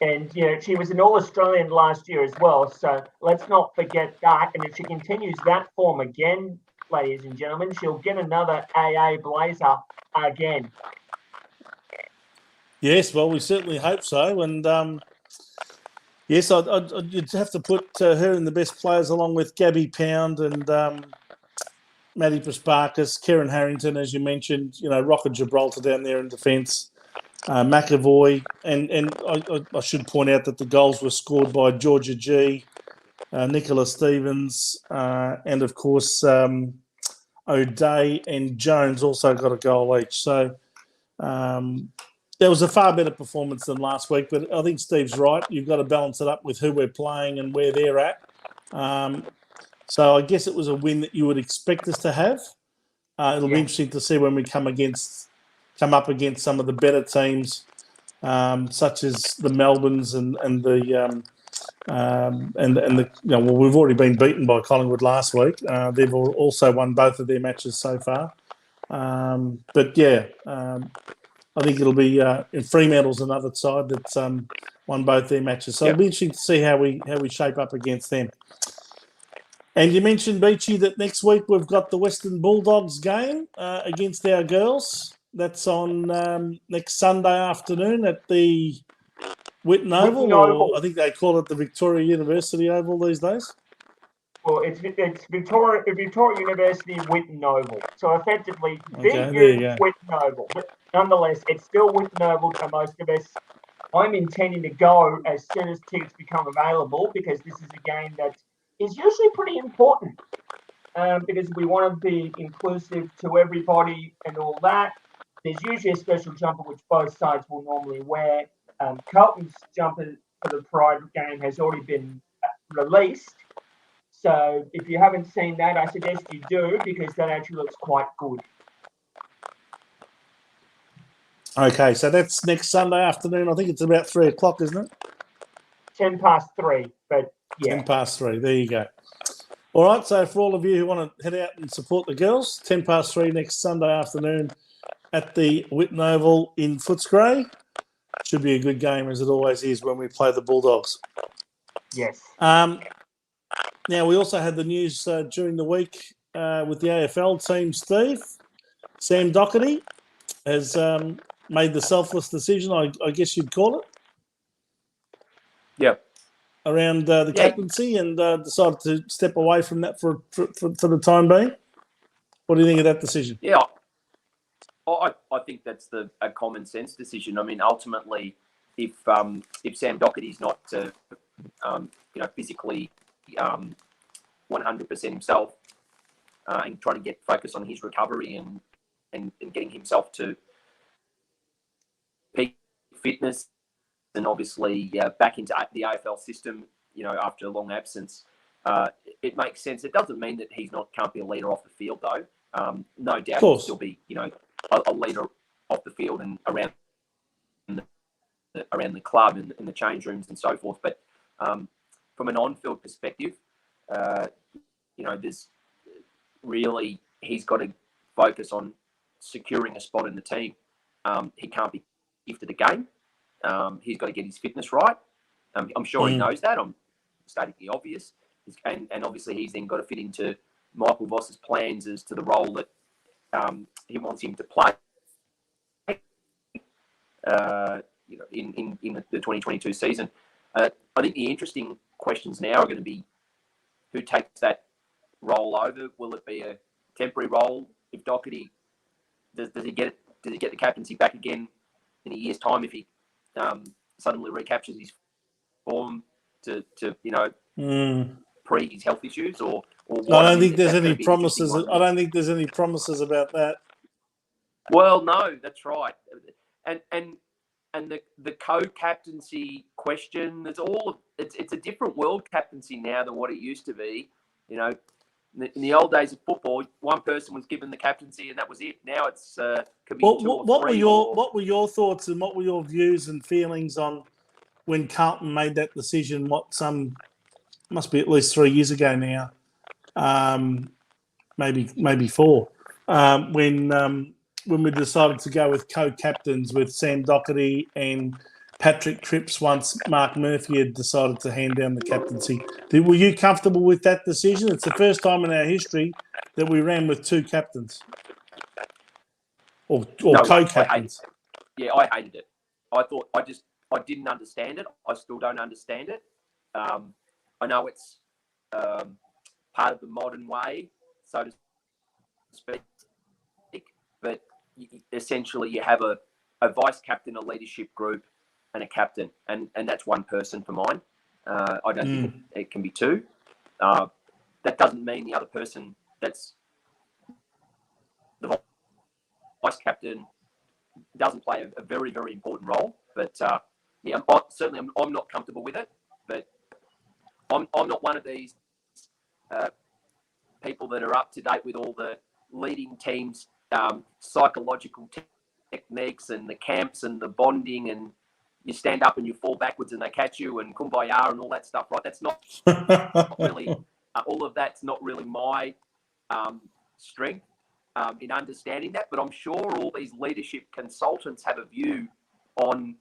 And, she was an All-Australian last year as well, so let's not forget that. And if she continues that form again, ladies and gentlemen, she'll get another AA blazer again. Yes, well, we certainly hope so. And, yes, you'd have to put her in the best players along with Gabby Pound and Maddie Prespakis, Karen Harrington, as you mentioned, Rocket Gibraltar down there in defence. McAvoy, and I should point out that the goals were scored by Georgia G, Nicola Stevens, and of course O'Day and Jones also got a goal each. So there was a far better performance than last week, but I think Steve's right. You've got to balance it up with who we're playing and where they're at. So I guess it was a win that you would expect us to have. It'll be interesting to see when we come up against some of the better teams, such as the Melbournes and we've already been beaten by Collingwood last week. They've also won both of their matches so far. I think it'll be Fremantle's another side that's won both their matches. So it'll be interesting to see how we shape up against them. And you mentioned, Beachy, that next week we've got the Western Bulldogs game against our girls. That's on next Sunday afternoon at the Whitten Oval, or I think they call it the Victoria University Oval these days. Well, it's Victoria University Whitten Oval. So effectively, Okay, there you go. Whitten Oval. But nonetheless, it's still Whitten Oval to most of us. I'm intending to go as soon as tickets become available because this is a game that is usually pretty important because we want to be inclusive to everybody and all that. There's usually a special jumper which both sides will normally wear. Carlton's jumper for the Pride game has already been released. So if you haven't seen that, I suggest you do because that actually looks quite good. Okay, so that's next Sunday afternoon. I think it's about 3 o'clock, isn't it? 3:10, but yeah. 3:10. There you go. All right, so for all of you who want to head out and support the girls, 3:10 next Sunday afternoon at the Whitten Oval in Footscray. Should be a good game, as it always is when we play the Bulldogs. Yes. Now, we also had the news during the week with the AFL team, Steve. Sam Doherty has made the selfless decision, I guess you'd call it. Yep. Around the captaincy and decided to step away from that for the time being. What do you think of that decision? Yeah, I think that's a common sense decision. I mean, ultimately, if Sam Doherty's not physically 100% himself and trying to get focus on his recovery and getting himself to peak fitness and obviously back into the AFL system, after a long absence, it makes sense. It doesn't mean that can't be a leader off the field, though. No doubt he'll still be, a leader off the field and around the club and the change rooms and so forth. But from an on-field perspective, there's really, he's got to focus on securing a spot in the team. He can't be gifted a game. He's got to get his fitness right. I'm sure he knows that. I'm stating the obvious. And obviously he's then got to fit into Michael Voss's plans as to the role that he wants him to play in the 2022 season. I think the interesting questions now are going to be who takes that role over. Will it be a temporary role? If Doherty does he get the captaincy back again in a year's time if he suddenly recaptures his form to pre his health issues or what? I don't think there's any promises. I don't think there's any promises about that. Well, no, that's right. And the co-captaincy question, it's a different world captaincy now than what it used to be. In the old days of football, one person was given the captaincy and that was it. Now it's could be two or three. What were your thoughts and what were your views and feelings on when Carlton made that decision? Must be at least 3 years ago now, maybe 4. When we decided to go with co-captains with Sam Doherty and Patrick Cripps once Mark Murphy had decided to hand down the captaincy. Were you comfortable with that decision? It's the first time in our history that we ran with 2 captains or co-captains. I hated it. I didn't understand it. I still don't understand it. I know it's part of the modern way, so to speak, but essentially you have a vice captain, a leadership group, and a captain, and that's one person for mine. I don't think it can be 2. That doesn't mean the other person that's the vice captain doesn't play a very, very important role. But I'm not comfortable with it. But I'm not one of these people that are up to date with all the leading teams' psychological techniques and the camps and the bonding and you stand up and you fall backwards and they catch you and kumbaya and all that stuff, right? That's not really, all of that's not really my strength in understanding that, but I'm sure all these leadership consultants have a view on,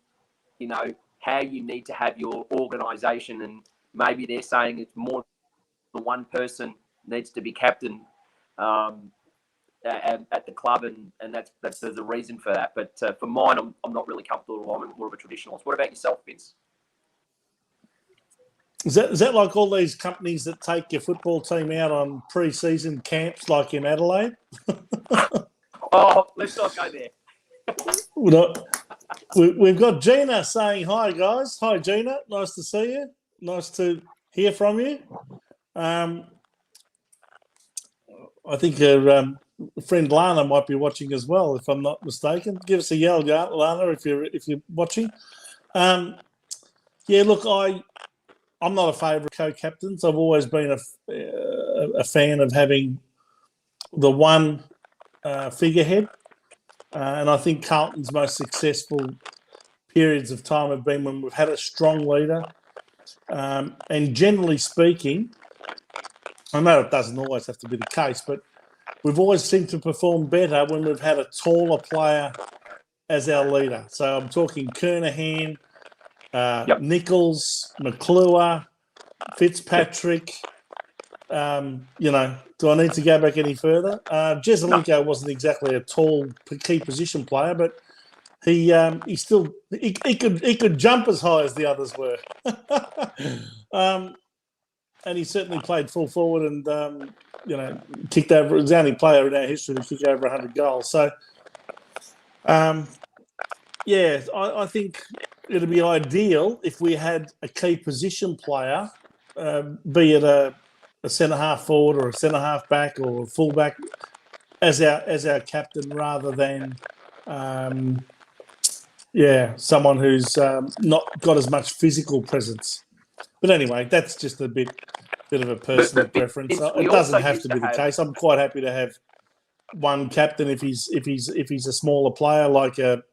how you need to have your organisation, and maybe they're saying it's more than one person needs to be captain at the club, and that's there's a reason for that. But for mine, I'm not really comfortable. I'm more of a traditionalist. What about yourself, Vince? Is that like all these companies that take your football team out on pre-season camps, like in Adelaide? Oh, let's not go there. We've got Gina saying hi, guys. Hi, Gina. Nice to see you. Nice to hear from you. I think her friend Lana might be watching as well, if I'm not mistaken. Give us a yell, Lana, if you're watching. Yeah, look, I'm not a favourite of co-captains. I've always been a fan of having the one figurehead. And I think Carlton's most successful periods of time have been when we've had a strong leader. And generally speaking, I know it doesn't always have to be the case, but we've always seemed to perform better when we've had a taller player as our leader. So I'm talking Kernahan, Nichols, Mcclure, Fitzpatrick. Do I need to go back any further? Jesselenko wasn't exactly a tall key position player, but he could jump as high as the others were. And he certainly played full forward and kicked over. He was the only player in our history to kick over 100 goals. So, I think it'd be ideal if we had a key position player, be it a centre-half forward or a centre-half back or a full-back as our captain rather than, someone who's not got as much physical presence. But anyway, that's just a bit of a personal preference. It doesn't have to be the case. I'm quite happy to have one captain if he's a smaller player like a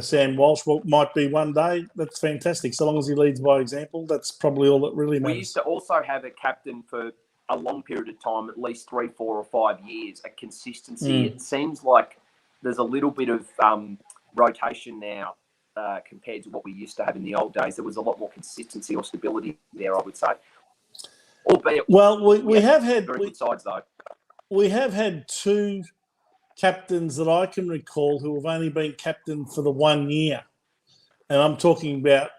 Sam Walsh might be one day. That's fantastic. So long as he leads by example, that's probably all that really matters. We used to also have a captain for a long period of time, at least 3, 4 or 5 years, a consistency. It seems like there's a little bit of rotation now compared to what we used to have in the old days. There was a lot more consistency or stability there, I would say. Albeit, we have had very good sides though. We have had 2 captains that I can recall who have only been captain for the 1 year, and I'm talking about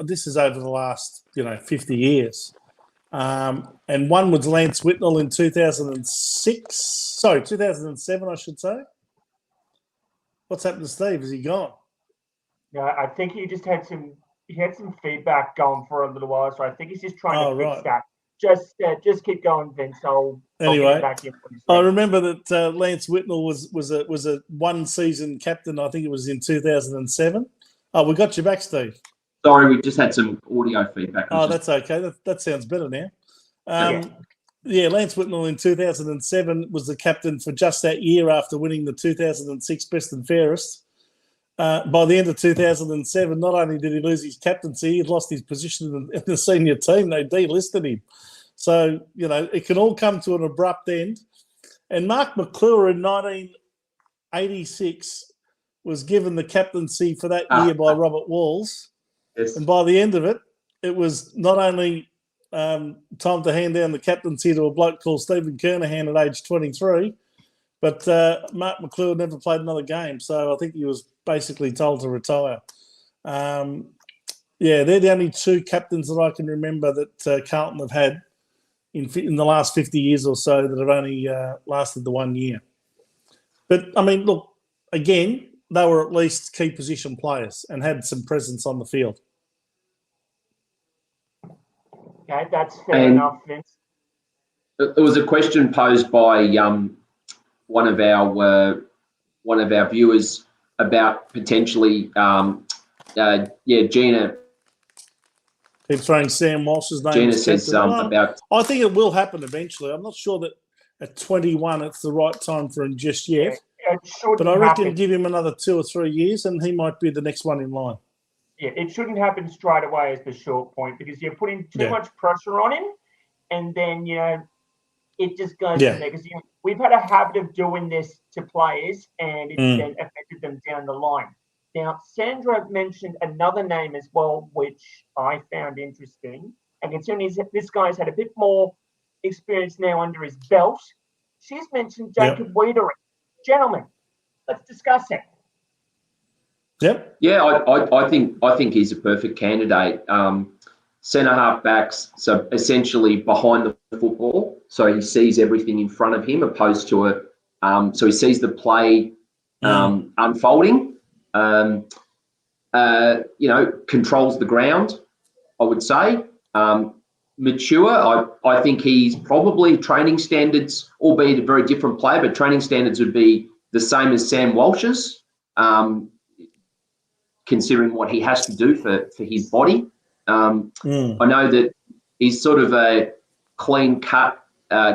this is over the last 50 years. And one was Lance Whitnell in 2007, I should say. What's happened to Steve? Is he gone? No, I think he just had some feedback going for a little while, so I think he's just trying to fix that. Just keep going, Vince. Anyway, back in I remember that Lance Whitnell was a one-season captain. I think it was in 2007. Oh, we got you back, Steve. Sorry, we just had some audio feedback. Oh, that's okay. That sounds better now. Lance Whitnell in 2007 was the captain for just that year after winning the 2006 Best and Fairest. By the end of 2007, not only did he lose his captaincy, he lost his position in the senior team. They delisted him. So, it can all come to an abrupt end. And Mark Mcclure in 1986 was given the captaincy for that year by Robert Walls. Yes. And by the end of it, it was not only time to hand down the captaincy to a bloke called Stephen Kernahan at age 23, but Mark Mcclure never played another game. So I think he was basically told to retire. They're the only 2 captains that I can remember that Carlton have had in the last 50 years or so that have only lasted the 1 year. But, I mean, look, again, they were at least key position players and had some presence on the field. Okay, that's fair enough, Vince. There was a question posed by one of our viewers about potentially, Gina. Keep throwing Sam Walsh's name. Gina says about. I think it will happen eventually. I'm not sure that at 21 it's the right time for him just yet. But I reckon give him another 2 or 3 years and he might be the next one in line. Yeah, it shouldn't happen straight away is the short point because you're putting too much pressure on him and then, it just goes from there because we've had a habit of doing this to players and it's then affected them down the line. Now, Sandra mentioned another name as well, which I found interesting. And considering this guy's had a bit more experience now under his belt, she's mentioned Jacob Weidering. Gentlemen, let's discuss it. Yep. Yeah, I think he's a perfect candidate. centre half backs, so essentially behind the football, so he sees everything in front of him, opposed to so he sees the play unfolding. Controls the ground, I would say. Mature, I think he's probably training standards, albeit a very different player, but training standards would be the same as Sam Walsh's, considering what he has to do for his body. I know that he's sort of a clean-cut,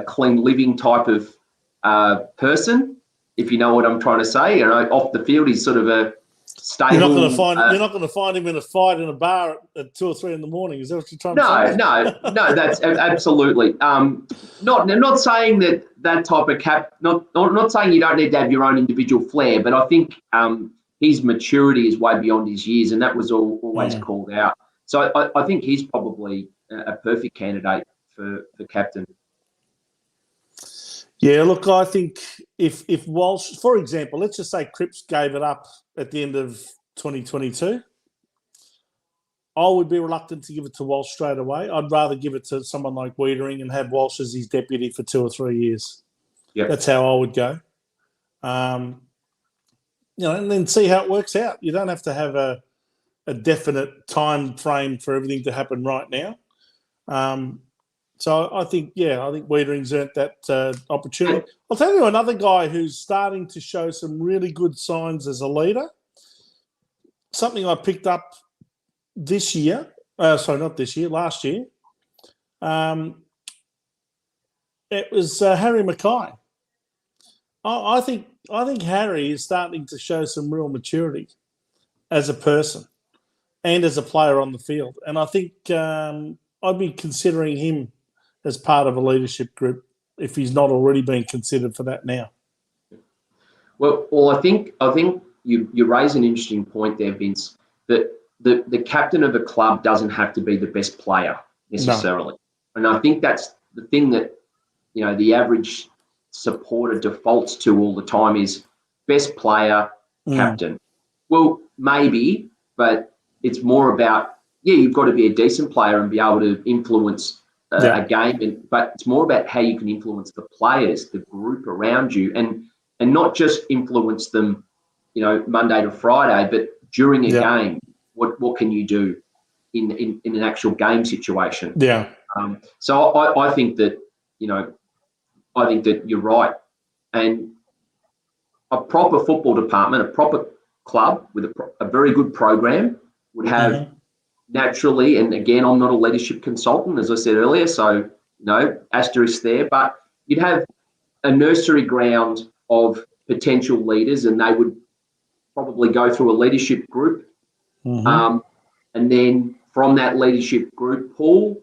clean living type of person, if you know what I'm trying to say. Off the field, he's sort of a stable. You're not going to find him in a fight in a bar at 2 or 3 in the morning. Is that what you're trying to say? No. That's absolutely not saying that type of not saying you don't need to have your own individual flair, but I think his maturity is way beyond his years, and that was always called out. So I think he's probably a perfect candidate for captain. Yeah, look, I think if Walsh, for example, let's just say Cripps gave it up at the end of 2022, I would be reluctant to give it to Walsh straight away. I'd rather give it to someone like Weidering and have Walsh as his deputy for 2 or 3 years. Yeah, that's how I would go. And then see how it works out. You don't have to have a definite time frame for everything to happen right now. So I think Weidering's earned that opportunity. I'll tell you another guy who's starting to show some really good signs as a leader. Something I picked up this year. Not this year, last year. It was Harry Mackay. I think Harry is starting to show some real maturity as a person and as a player on the field. And I think I'd be considering him as part of a leadership group if he's not already been considered for that now. Well, I think you raise an interesting point there, Vince, that the captain of a club doesn't have to be the best player necessarily. No. And I think that's the thing that, the average supporter defaults to all the time is best player, captain. Well, maybe, but it's more about, you've got to be a decent player and be able to influence a game, but it's more about how you can influence the players, the group around you, and not just influence them, Monday to Friday, but during a game, what can you do in an actual game situation? Yeah. So I think that, I think that you're right. And a proper football department, a proper club with a very good program would have naturally, and again, I'm not a leadership consultant, as I said earlier, so asterisk there, but you'd have a nursery ground of potential leaders, and they would probably go through a leadership group. And then from that leadership group pool,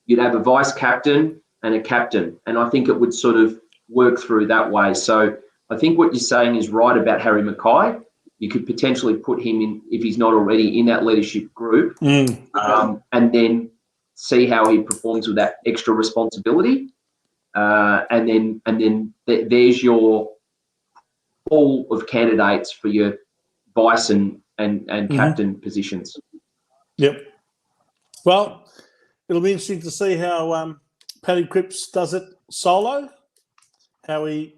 you'd have a vice captain and a captain. And I think it would sort of work through that way. So I think what you're saying is right about Harry Mackay. You could potentially put him in, if he's not already in that leadership group, and then see how he performs with that extra responsibility. And then there's your pool of candidates for your vice and captain positions. Yep. Well, it'll be interesting to see how Paddy Cripps does it solo. How he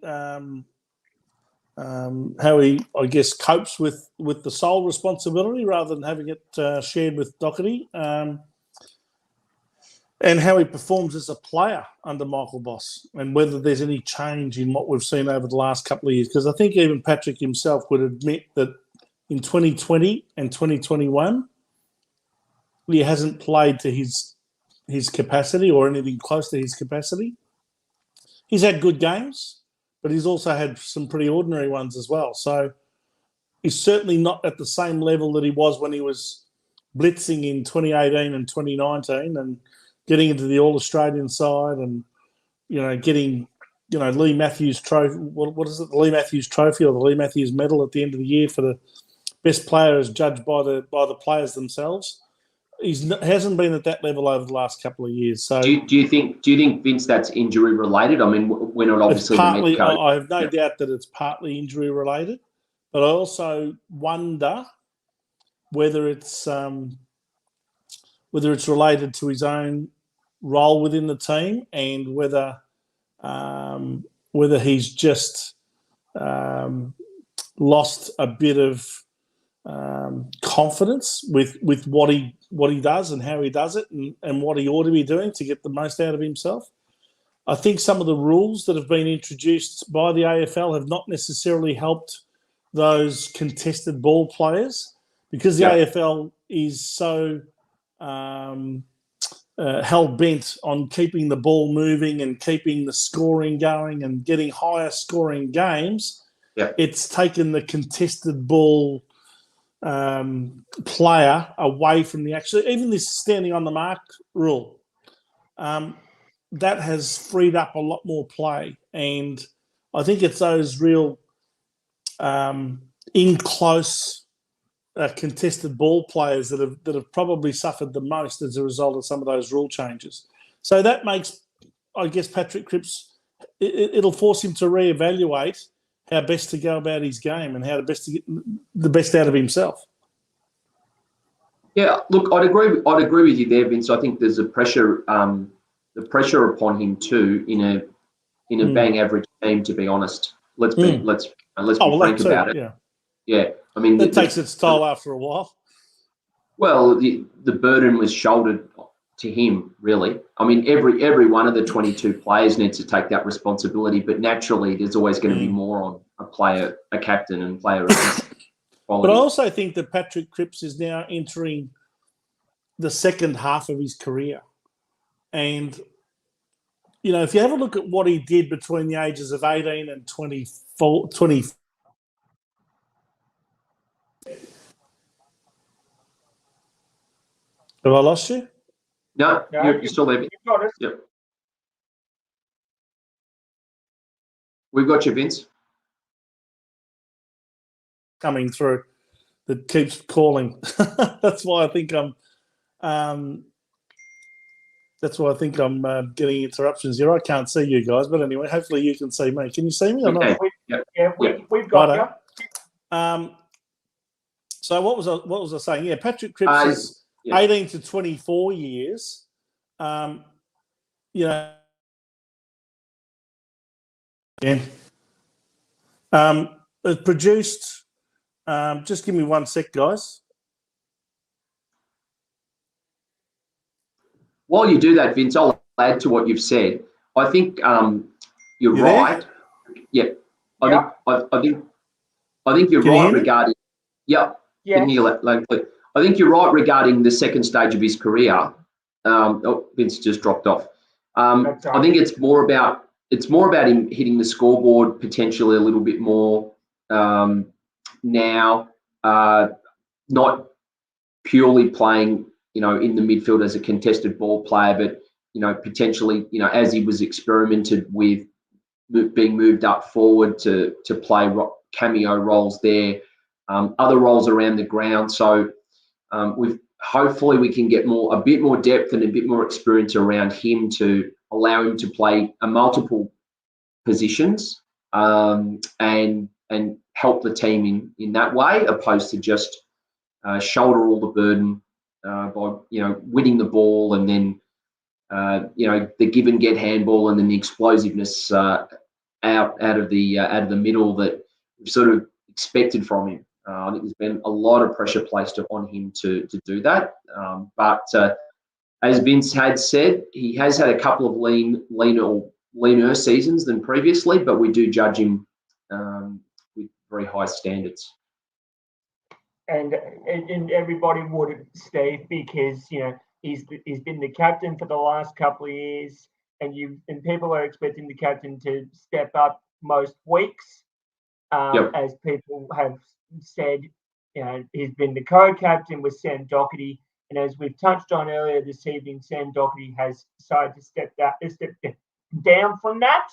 I guess copes with the sole responsibility rather than having it shared with Doherty, and how he performs as a player under Michael Boss, and whether there's any change in what we've seen over the last couple of years. Because I think even Patrick himself would admit that in 2020 and 2021, he hasn't played to his capacity or anything close to his capacity. He's had good games, but he's also had some pretty ordinary ones as well. So he's certainly not at the same level that he was when he was blitzing in 2018 and 2019 and getting into the All-Australian side and, getting, Lee Matthews Trophy. What is it? The Lee Matthews Trophy or the Lee Matthews Medal at the end of the year for the best player as judged by the players themselves. He hasn't been at that level over the last couple of years. So, do you think Vince that's injury related? I mean, we're not obviously partly. the I have no doubt that it's partly injury related, but I also wonder whether it's whether it's related to his own role within the team and whether he's just lost a bit of confidence with what he does and how he does it and what he ought to be doing to get the most out of himself. I think some of the rules that have been introduced by the AFL have not necessarily helped those contested ball players because the AFL is so hell-bent on keeping the ball moving and keeping the scoring going and getting higher scoring games. It's taken the contested ball player away from the actual, even this standing on the mark rule, that has freed up a lot more play. And I think it's those real in close contested ball players that have probably suffered the most as a result of some of those rule changes. So that makes, I guess, Patrick Cripps, it'll force him to reevaluate how best to go about his game and how to get the best out of himself. Yeah, look, I'd agree with you there, Vince. I think there's a pressure upon him too in a bang average team. To be honest, let's be frank about it. Yeah. I mean, that takes its toll after a while. Well, the burden was shouldered to him, really. I mean, every one of the 22 players needs to take that responsibility, but naturally, there's always going to be more on a player, a captain, and player. But I also think that Patrick Cripps is now entering the second half of his career. And, you know, if you have a look at what he did between the ages of 18 and 24, Have I lost you? No, you're still there. You've got us. Yep. We've got you, Vince. Coming through that keeps calling. That's why I think I'm getting interruptions here. I can't see you guys, but anyway, hopefully you can see me. Can you see me or not? We've got you. So what was I saying? Yeah, Patrick Cripps is 18 to 24 years. It produced. Just give me 1 sec, guys. While you do that, Vince, I'll add to what you've said. I think you're right. Yeah. I think you're right regarding. Yep. Can you I think you're right regarding the second stage of his career. Vince just dropped off. I think it's more about him hitting the scoreboard potentially a little bit more now, not purely playing, in the midfield as a contested ball player, but potentially, as he was experimented with being moved up forward to play cameo roles there, other roles around the ground. So hopefully we can get a bit more depth and a bit more experience around him to allow him to play multiple positions and help the team in that way, opposed to just shoulder all the burden by winning the ball and then the give and get handball and then the explosiveness out of the middle that we've sort of expected from him. I think there's been a lot of pressure placed on him to do that. But as Vince had said, he has had a couple of leaner seasons than previously, but we do judge him with very high standards. And everybody would, Steve, because he's been the captain for the last couple of years, and people are expecting the captain to step up most weeks, as people have said. He's been the co-captain with Sam Doherty, and as we've touched on earlier this evening, Sam Doherty has decided to step down from that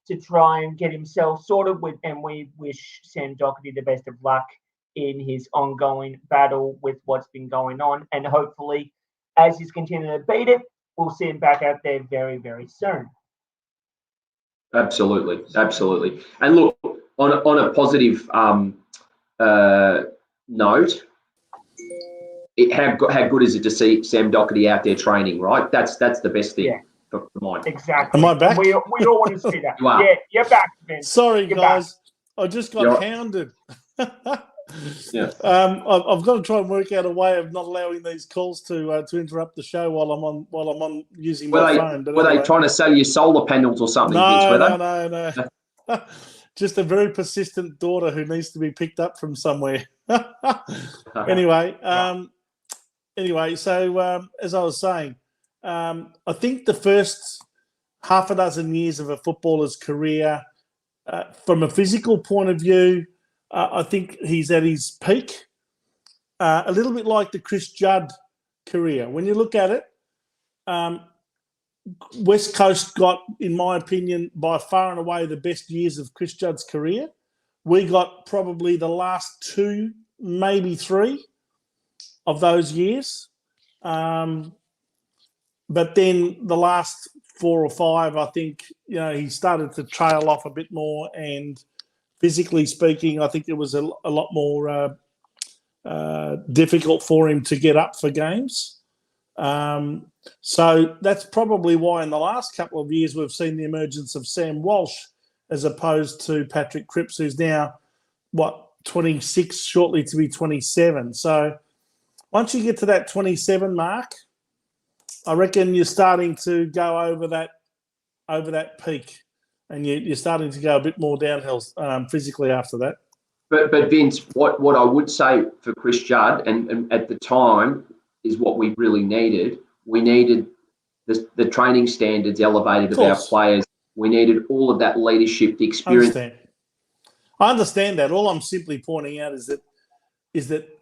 to try and get himself sorted with, and we wish Sam Doherty the best of luck in his ongoing battle with what's been going on, and hopefully, as he's continuing to beat it, we'll see him back out there very, very soon. Absolutely. And look, on a positive note, how good is it to see Sam Doherty out there training, right? That's the best thing for mine. Exactly. Am I back? We all want to see that. You are. Yeah, you're back, Vince. Sorry, You're guys. I just got You're- hounded. Yeah. I've got to try and work out a way of not allowing these calls to interrupt the show while I'm on using my phone. But Were anyway. they trying to sell you solar panels or something, Vince, were they? No. Just a very persistent daughter who needs to be picked up from somewhere. Anyway, so as I was saying, I think the first half a dozen years of a footballer's career, from a physical point of view, I think he's at his peak. A little bit like the Chris Judd career. When you look at it, West Coast got, in my opinion, by far and away the best years of Chris Judd's career. We got probably the last 2, maybe 3 of those years. But then the last 4 or 5, I think, he started to trail off a bit more, and physically speaking, I think it was a lot more difficult for him to get up for games. So that's probably why in the last couple of years we've seen the emergence of Sam Walsh as opposed to Patrick Cripps, who's now, 26, shortly to be 27. So once you get to that 27 mark, I reckon you're starting to go over that peak, and you're starting to go a bit more downhill physically after that. But Vince, what I would say for Chris Judd, and at the time, is what we really needed. We needed the training standards elevated of our players. We needed all of that leadership, the experience. I understand that. All I'm simply pointing out is that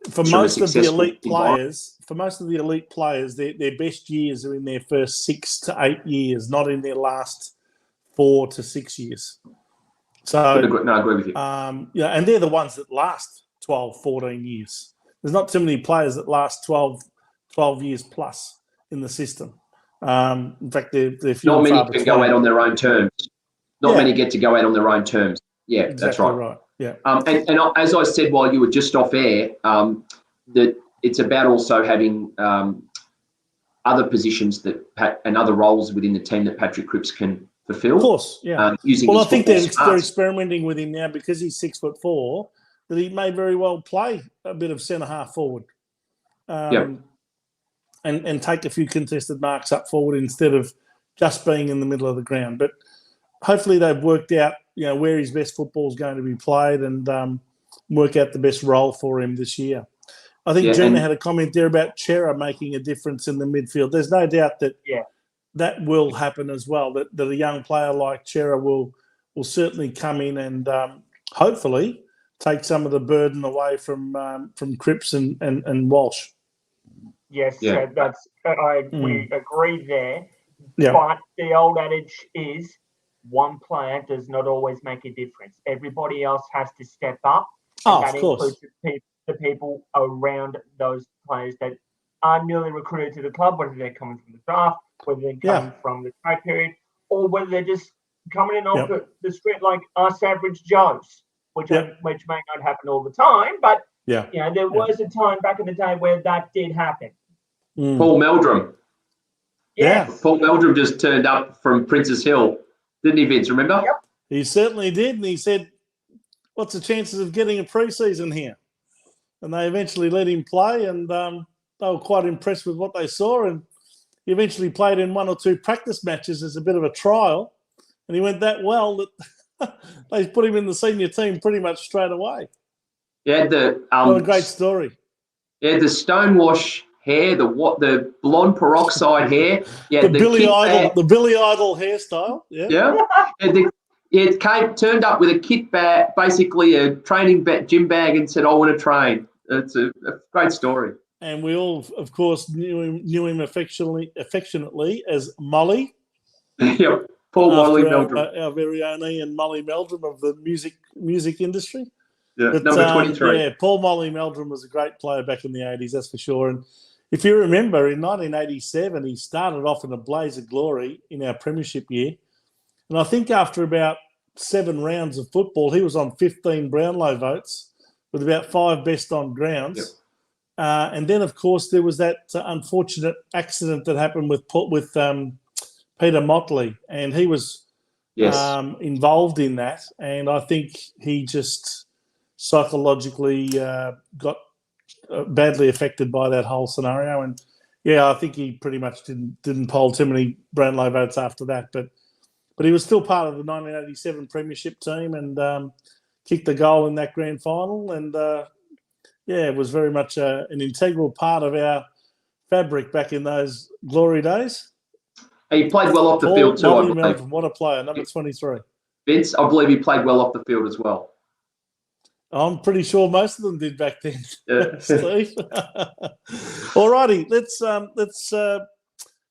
for most of the elite players, their best years are in their first 6 to 8 years, not in their last 4 to 6 years. So I agree with you. And they're the ones that last 12, 14 years. There's not too many players that last 12 years plus in the system. In fact, they're few. Not many can go out on their own terms. Not many get to go out on their own terms. Yeah, exactly that's right. Yeah. And as I said while you were just off air, that it's about also having other positions and other roles within the team that Patrick Cripps can fulfil. Of course, yeah. I think they're experimenting with him now because he's 6'4", that he may very well play a bit of centre half forward. And take a few contested marks up forward instead of just being in the middle of the ground. But hopefully they've worked out, where his best football is going to be played, and work out the best role for him this year. I think Gina had a comment there about Chera making a difference in the midfield. There's no doubt that that will happen as well, that a young player like Chera will certainly come in and hopefully take some of the burden away from Cripps and Walsh. Yes, Yeah. we agree there. Yeah. But the old adage is one player does not always make a difference. Everybody else has to step up. And that includes the people around those players that are newly recruited to the club, whether they're coming from the draft, whether they're coming from the trade period, or whether they're just coming in off the street like us average Joes, which may not happen all the time, but there was a time back in the day where that did happen. Paul Meldrum. Yes. Paul Meldrum just turned up from Princes Hill, didn't he, Vince? Remember? Yep. He certainly did, and he said, "What's the chances of getting a pre-season here?" And they eventually let him play, and they were quite impressed with what they saw. And he eventually played in 1 or 2 practice matches as a bit of a trial, and he went that well that they put him in the senior team pretty much straight away. Yeah, what a great story. Yeah, the stonewash hair, the blonde peroxide hair. Yeah, the Billy Idol hairstyle. Yeah. It turned up with a kit bag, basically a training gym bag, and said, "I want to train." It's a great story. And we all, of course, knew him affectionately as Molly. Yep, Paul Molly Meldrum, our very own Ian Molly Meldrum of the music industry. Yeah, but, number 23. Paul Molly Meldrum was a great player back in the 80s, that's for sure. And if you remember, in 1987, he started off in a blaze of glory in our premiership year. And I think after about 7 rounds of football, he was on 15 Brownlow votes with about 5 best on grounds. And then, of course, there was that unfortunate accident that happened with Peter Motley, and he was involved in that. And I think he just psychologically got badly affected by that whole scenario. And yeah, I think he pretty much didn't poll too many Brownlow votes after that. But he was still part of the 1987 Premiership team and kicked the goal in that grand final. And it was very much an integral part of our fabric back in those glory days. He played well off the field too, I believe. What a player, number 23. Vince, I believe he played well off the field as well. I'm pretty sure most of them did back then, Steve. All righty, let's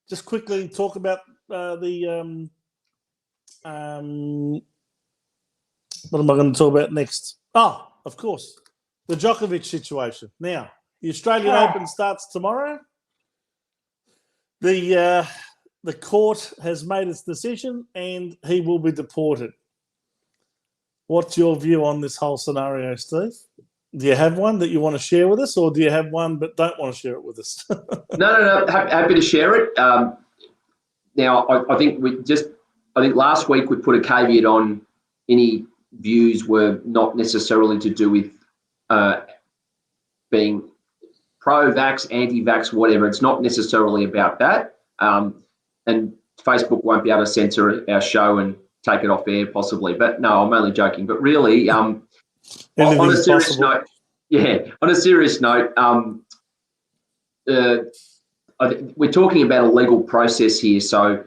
just quickly talk about what am I going to talk about next? Oh, of course, the Djokovic situation. Now, the Australian Open starts tomorrow. The court has made its decision and he will be deported. What's your view on this whole scenario, Steve? Do you have one that you want to share with us, or do you have one but don't want to share it with us? No. Happy to share it. Now, I think last week we put a caveat on any views were not necessarily to do with being pro-vax, anti-vax, whatever. It's not necessarily about that. And Facebook won't be able to censor our show and take it off air possibly. But no, I'm only joking. But really, on a serious note, we're talking about a legal process here. So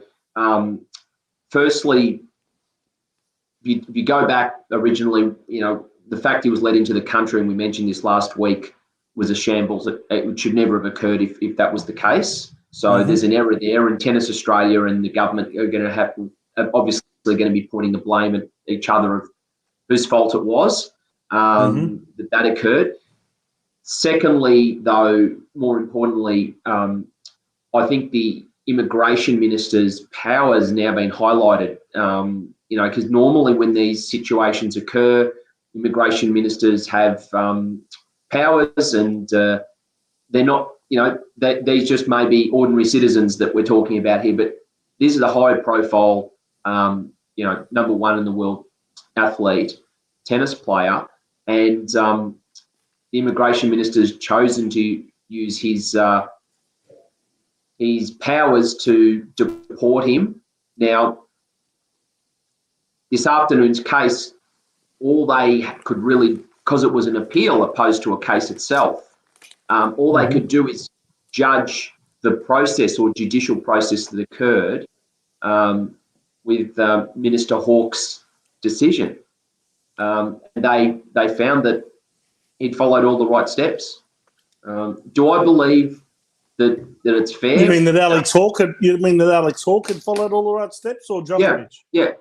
firstly, if you go back originally, the fact he was let into the country, and we mentioned this last week, was a shambles. It should never have occurred if that was the case. So there's an error there, and Tennis Australia and the government are going to have, obviously, going to be pointing the blame at each other of whose fault it was that occurred. Secondly, though, more importantly, I think the immigration minister's power has now been highlighted. Because normally when these situations occur, immigration ministers have powers, and they're not. These just may be ordinary citizens that we're talking about here, but this is a high-profile, number one in the world athlete, tennis player, and the immigration minister's chosen to use his powers to deport him. Now, this afternoon's case, all they could really, because it was an appeal opposed to a case itself, all they could do is judge the process or judicial process that occurred with Minister Hawke's decision. They found that he'd followed all the right steps. Do I believe that it's fair? You mean that Alex Hawke had followed all the right steps, or Djokovic? Yeah.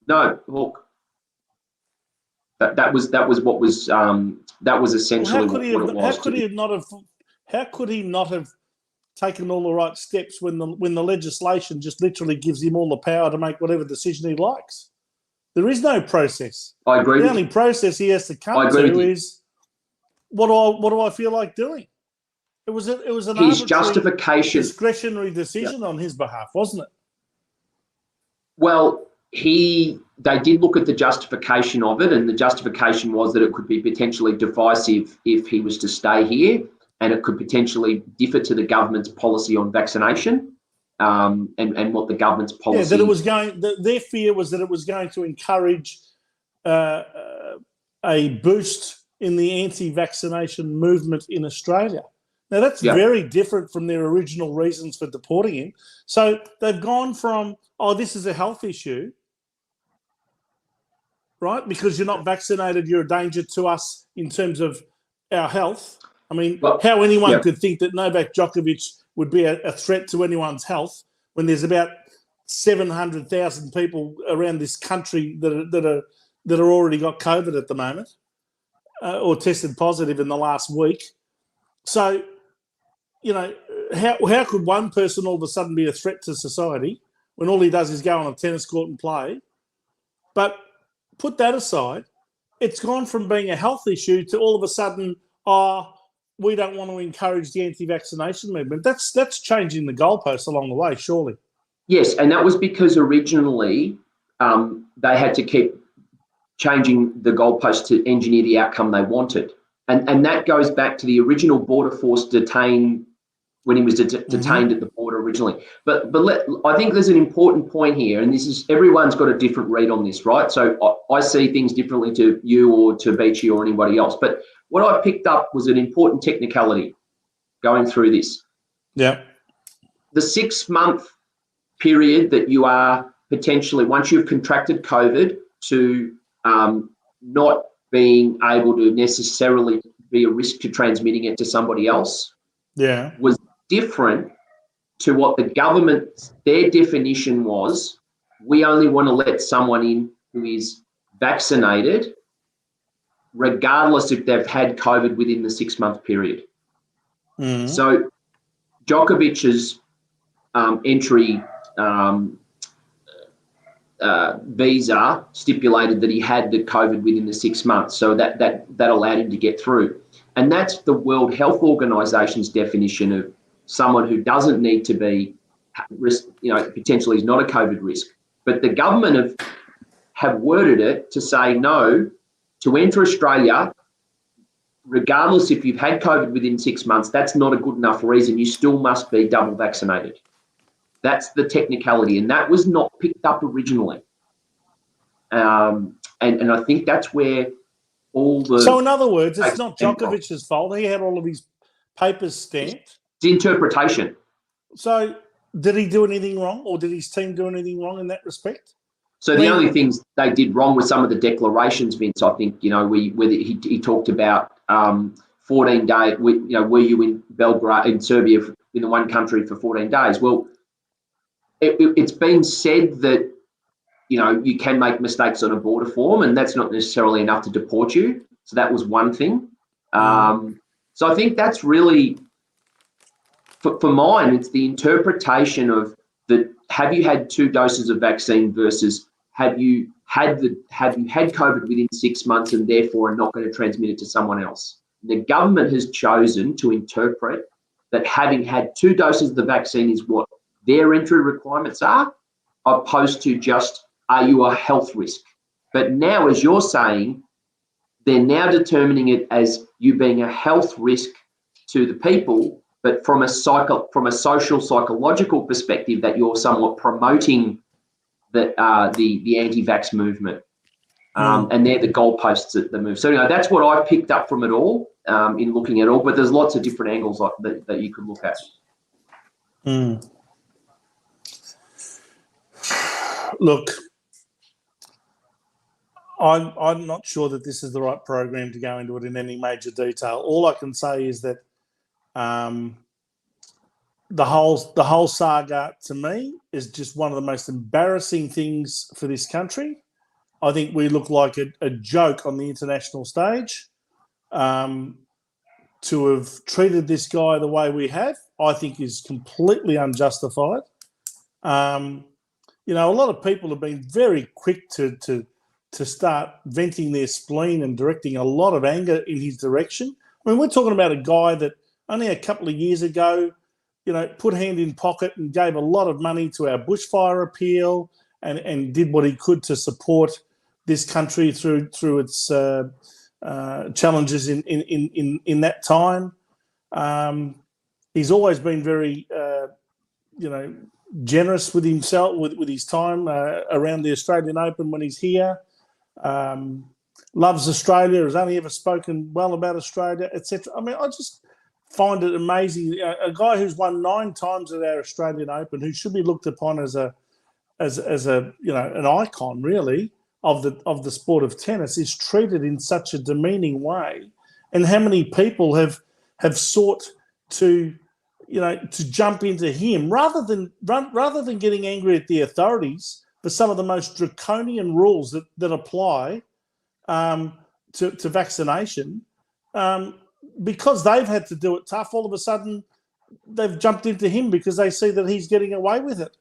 No, Hawke. That was what was essentially what it was. How could he not have taken all the right steps when the legislation just literally gives him all the power to make whatever decision he likes? There is no process. I agree. The only process he has to come to is what do I feel like doing? It was an his justification, discretionary decision on his behalf, wasn't it? Well, they did look at the justification of it, and the justification was that it could be potentially divisive if he was to stay here, and it could potentially differ to the government's policy on vaccination, and what the government's policy. Yeah, that it was going. Their fear was that it was going to encourage a boost in the anti-vaccination movement in Australia. Now that's very different from their original reasons for deporting him. So they've gone from, this is a health issue, right? Because you're not vaccinated, you're a danger to us in terms of our health. I mean, how anyone could think that Novak Djokovic would be a threat to anyone's health when there's about 700,000 people around this country that are already got COVID at the moment, or tested positive in the last week. So, how could one person all of a sudden be a threat to society when all he does is go on a tennis court and play? But put that aside, it's gone from being a health issue to all of a sudden, we don't want to encourage the anti-vaccination movement. That's changing the goalposts along the way, surely. Yes, and that was because originally they had to keep changing the goalposts to engineer the outcome they wanted. And that goes back to the original Border Force detained when he was detained at the border originally. But I think there's an important point here, and this is everyone's got a different read on this, right? So I see things differently to you or to Beachy or anybody else. But what I picked up was an important technicality going through this. Yeah. The 6-month period that you are potentially, once you've contracted COVID, to not being able to necessarily be a risk to transmitting it to somebody else, was different to what the government, their definition was. We only want to let someone in who is vaccinated, regardless if they've had COVID within the 6-month period. So Djokovic's entry visa stipulated that he had the COVID within the 6 months, so that allowed him to get through. And that's the World Health Organization's definition of someone who doesn't need to be risk, potentially is not a COVID risk. But the government have worded it to say no, to enter Australia, regardless if you've had COVID within 6 months, that's not a good enough reason. You still must be double vaccinated. That's the technicality, and that was not picked up originally. And I think that's where all the... So in other words, it's not Djokovic's fault. He had all of his papers stamped. It's interpretation. So did he do anything wrong, or did his team do anything wrong in that respect? So the only things they did wrong were some of the declarations, Vince. I think whether he talked about 14 days. Were you in Belgrade, in Serbia, in the one country for 14 days? Well, it's been said that you can make mistakes on a border form, and that's not necessarily enough to deport you. So that was one thing. So I think that's really, for mine, it's the interpretation of have you had 2 doses of vaccine versus have you had COVID within 6 months and therefore are not going to transmit it to someone else. The government has chosen to interpret that having had 2 doses of the vaccine is what their entry requirements are, opposed to just, are you a health risk? But now, as you're saying, they're now determining it as you being a health risk to the people, but from a social psychological perspective, that you're somewhat promoting the anti-vax movement. And they're the goalposts that move. So that's what I picked up from it all in looking at it all, but there's lots of different angles that you could look at. Look, I'm not sure that this is the right program to go into it in any major detail. All I can say is that the whole saga, to me, is just one of the most embarrassing things for this country. I think we look like a joke on the international stage. To have treated this guy the way we have, I think is completely unjustified. A lot of people have been very quick to start venting their spleen and directing a lot of anger in his direction. I mean, we're talking about a guy that only a couple of years ago, put hand in pocket and gave a lot of money to our bushfire appeal and did what he could to support this country through its challenges in that time. He's always been very, generous with himself, with his time around the Australian Open when he's here. Loves Australia, has only ever spoken well about Australia, etc. I mean, I just find it amazing. A guy who's won 9 times at our Australian Open, who should be looked upon as an icon, really, of the sport of tennis, is treated in such a demeaning way. And how many people have sought to jump into him rather than getting angry at the authorities for some of the most draconian rules that apply to vaccination, because they've had to do it tough. All of a sudden, they've jumped into him because they see that he's getting away with it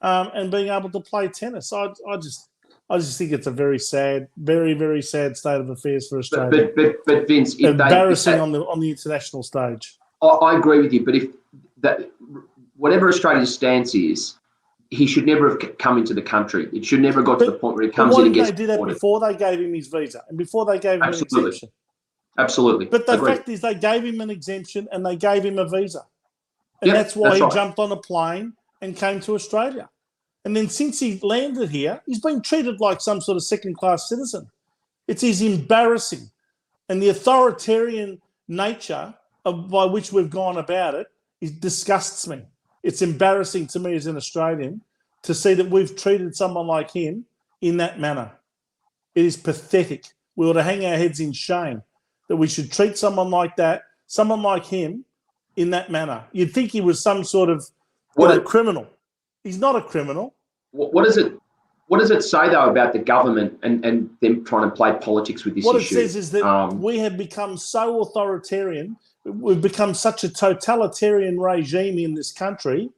and being able to play tennis. I just think it's a very sad, very, very sad state of affairs for Australia. But Vince, embarrassing on the international stage. I agree with you, but if that, whatever Australia's stance is, he should never have come into the country. It should never have got to the point where he comes in and gets. Why didn't they do that before they gave him his visa and before they gave him an exemption? Absolutely. But the fact is, they gave him an exemption and they gave him a visa, and that's why he jumped on a plane and came to Australia. And then since he landed here, he's been treated like some sort of second-class citizen. It's embarrassing. And the authoritarian nature by which we've gone about it disgusts me. It's embarrassing to me as an Australian to see that we've treated someone like him in that manner. It is pathetic. We ought to hang our heads in shame that we should treat someone like that, someone like him, in that manner. You'd think he was some sort of criminal. He's not a criminal. What does it say, though, about the government and them trying to play politics with this issue? What it says is that we have become so authoritarian, we've become such a totalitarian regime in this country,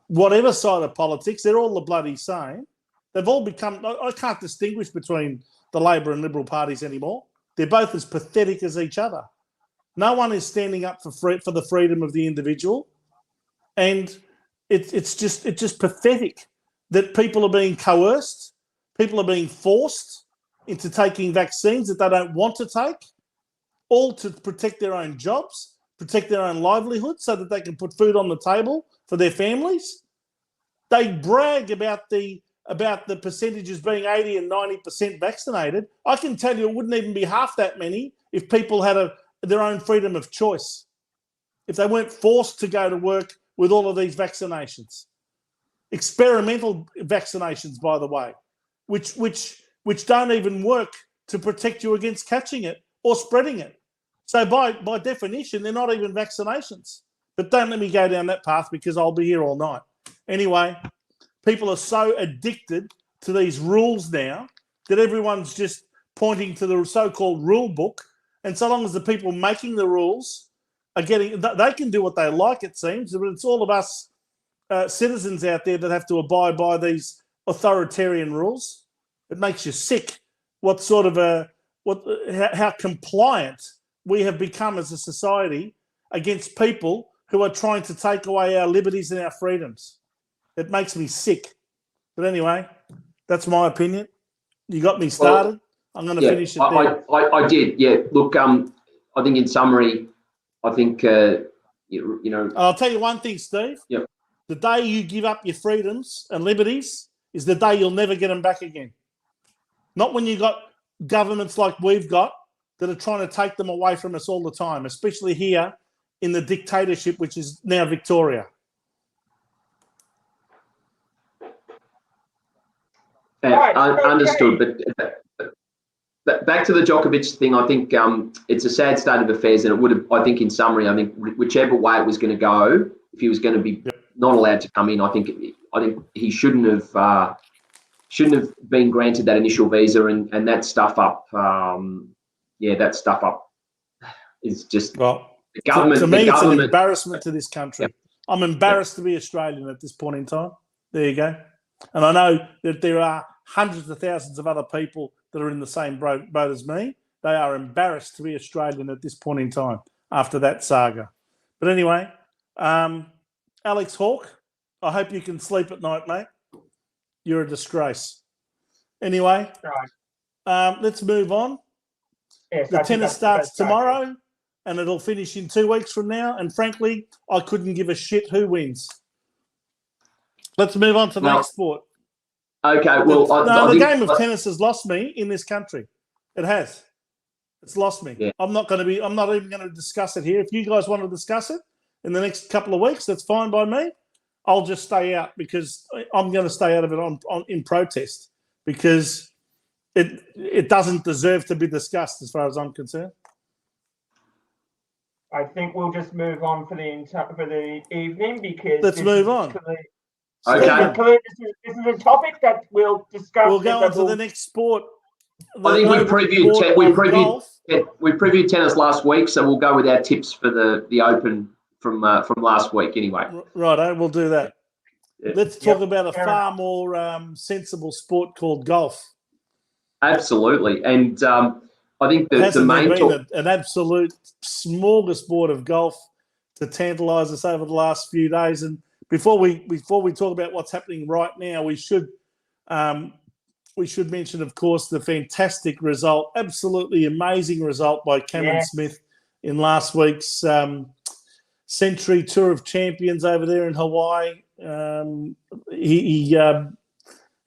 whatever side of politics, they're all the bloody same. They've all become, I can't distinguish between the Labor and Liberal parties anymore. They're both as pathetic as each other. No one is standing up for the freedom of the individual. And it's just pathetic that people are being coerced, people are being forced into taking vaccines that they don't want to take, all to protect their own jobs, protect their own livelihood so that they can put food on the table for their families. They brag about the percentages being 80 and 90% vaccinated. I can tell you it wouldn't even be half that many if people had their own freedom of choice, if they weren't forced to go to work with all of these vaccinations. Experimental vaccinations, by the way, which don't even work to protect you against catching it or spreading it. So by definition, they're not even vaccinations. But don't let me go down that path because I'll be here all night. Anyway, people are so addicted to these rules now that everyone's just pointing to the so-called rule book. And so long as the people making the rules are they can do what they like, it seems, but it's all of us citizens out there that have to abide by these authoritarian rules. It makes you sick how compliant we have become as a society against people who are trying to take away our liberties and our freedoms. It makes me sick. But anyway, that's my opinion. You got me started. I'm going to finish it there. I did, yeah. Look, I think in summary, I think, I'll tell you one thing, Steve. Yep. The day you give up your freedoms and liberties is the day you'll never get them back again. Not when you got governments like we've got that are trying to take them away from us all the time, especially here in the dictatorship, which is now Victoria. Understood, but back to the Djokovic thing, I think it's a sad state of affairs, and it would have, I think in summary, I think whichever way it was going to go, if he was going to be not allowed to come in, I think he shouldn't have been granted that initial visa, and that stuff up. That stuff up is just the government. To me, it's an embarrassment to this country. Yep. I'm embarrassed to be Australian at this point in time. There you go. And I know that there are hundreds of thousands of other people that are in the same boat as me. They are embarrassed to be Australian at this point in time after that saga. But anyway, Alex Hawke, I hope you can sleep at night, mate. You're a disgrace. Anyway, let's move on. Yes, the tennis starts tomorrow and it'll finish in 2 weeks from now. And frankly, I couldn't give a shit who wins. Let's move on to the next sport. Okay, well, the game of tennis has lost me in this country. It has. It's lost me. Yeah. I'm not even going to discuss it here. If you guys want to discuss it in the next couple of weeks, that's fine by me. I'll just stay out because I'm going to stay out of it in protest because it doesn't deserve to be discussed as far as I'm concerned. I think we'll just move on for the evening because let's move on. Okay. This is a topic that we'll discuss. We'll go on to the next sport. I think we previewed tennis last week, so we'll go with our tips for the Open from last week anyway. Righto, we'll do that. Yeah. Let's talk about a far more sensible sport called golf. Absolutely. And I think the Hasn't main there been an absolute smorgasbord of golf to tantalise us over the last few days? And before we talk about what's happening right now, we should mention, of course, the fantastic result, absolutely amazing result by Cameron Smith in last week's Century Tour of Champions over there in Hawaii.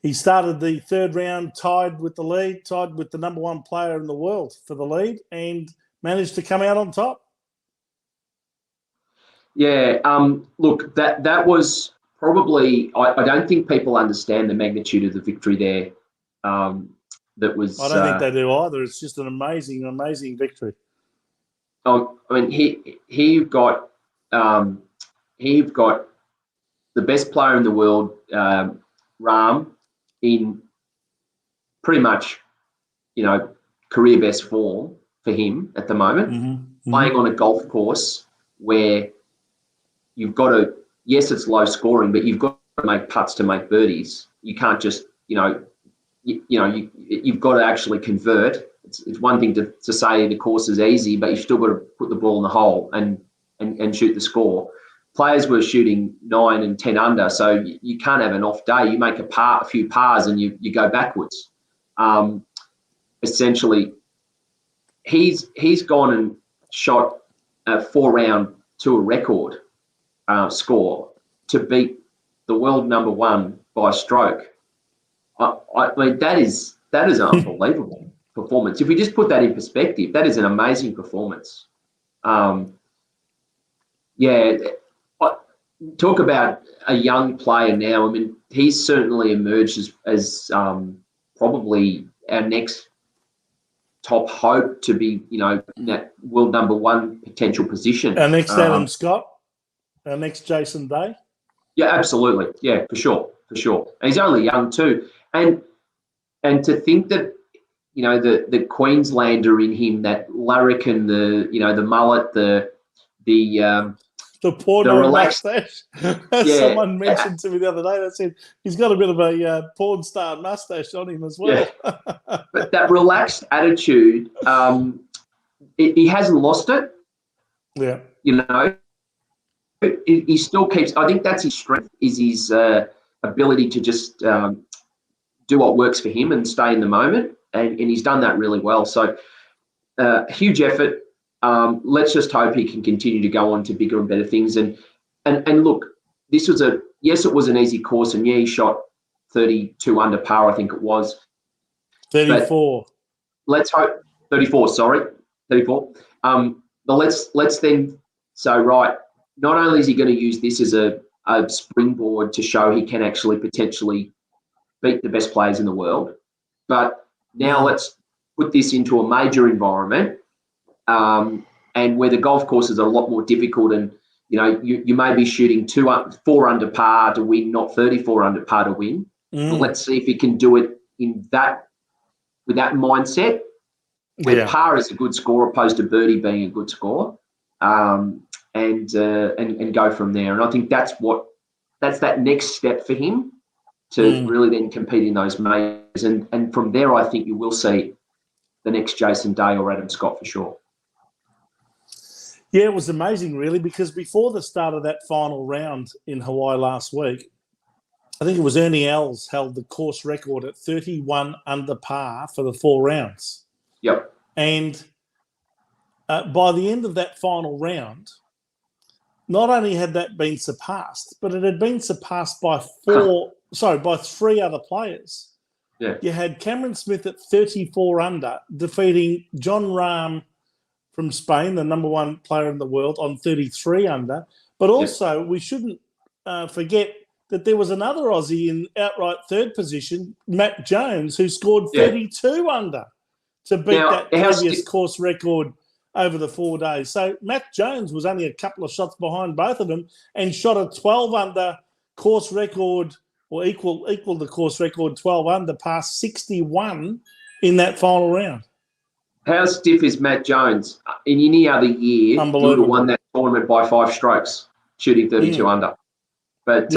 He started the third round tied with the number one player in the world for the lead, and managed to come out on top. Yeah, look, that was probably, I don't think people understand the magnitude of the victory there. That was. I don't think they do either. It's just an amazing, amazing victory. I mean, you've got the best player in the world, Rahm, in pretty much, career best form for him at the moment, playing on a golf course where you've got to, yes, it's low scoring, but you've got to make putts to make birdies. You can't just, you've got to actually convert. It's one thing to say the course is easy, but you've still got to put the ball in the hole and shoot the score. Players were shooting 9 and 10 under, so you can't have an off day. You make a few pars and you go backwards. Essentially, he's gone and shot a 4-round tour record score to beat the world number one by a stroke. I mean, that is an unbelievable performance. If we just put that in perspective, that is an amazing performance. Talk about a young player now. I mean, he's certainly emerged as probably our next top hope to be, in that world number one potential position. Our next Adam Scott, our next Jason Day. Yeah, absolutely. Yeah, for sure. And he's only young too. And to think that, the Queenslander in him, that larrikin, the mullet, the porn mustache. Someone mentioned to me the other day, that said he's got a bit of a porn star mustache on him as well. Yeah. But that relaxed attitude, he hasn't lost it. Yeah. He still keeps, I think that's his strength, is his ability to just do what works for him and stay in the moment. And he's done that really well. So huge effort. Let's just hope he can continue to go on to bigger and better things. And look, this was it was an easy course, and he shot 32 under par, I think it was. 34. But let's hope 34. Sorry, 34. But let's then say, right, not only is he going to use this as a springboard to show he can actually potentially beat the best players in the world, but now let's put this into a major environment. And where the golf course is a lot more difficult, and you may be shooting 4 under par to win, not 34 under par to win. But let's see if he can do it with that mindset, where par is a good score opposed to birdie being a good score, and go from there. And I think that's that next step for him to really then compete in those majors, and from there I think you will see the next Jason Day or Adam Scott for sure. Yeah, it was amazing, really, because before the start of that final round in Hawaii last week, I think it was Ernie Els held the course record at 31 under par for the 4 rounds. Yep. And by the end of that final round, not only had that been surpassed, but it had been surpassed by 3 other players. Yeah. You had Cameron Smith at 34 under, defeating John Rahm from Spain, the number one player in the world, on 33 under. But also, we shouldn't forget that there was another Aussie in outright third position, Matt Jones, who scored 32 under to beat that previous course record over the 4 days. So Matt Jones was only a couple of shots behind both of them and shot a 12 under course record, or equal the course record, 12 under, past 61 in that final round. How stiff is Matt Jones? In any other year, he would have won that tournament by 5 strokes, shooting 32 under. But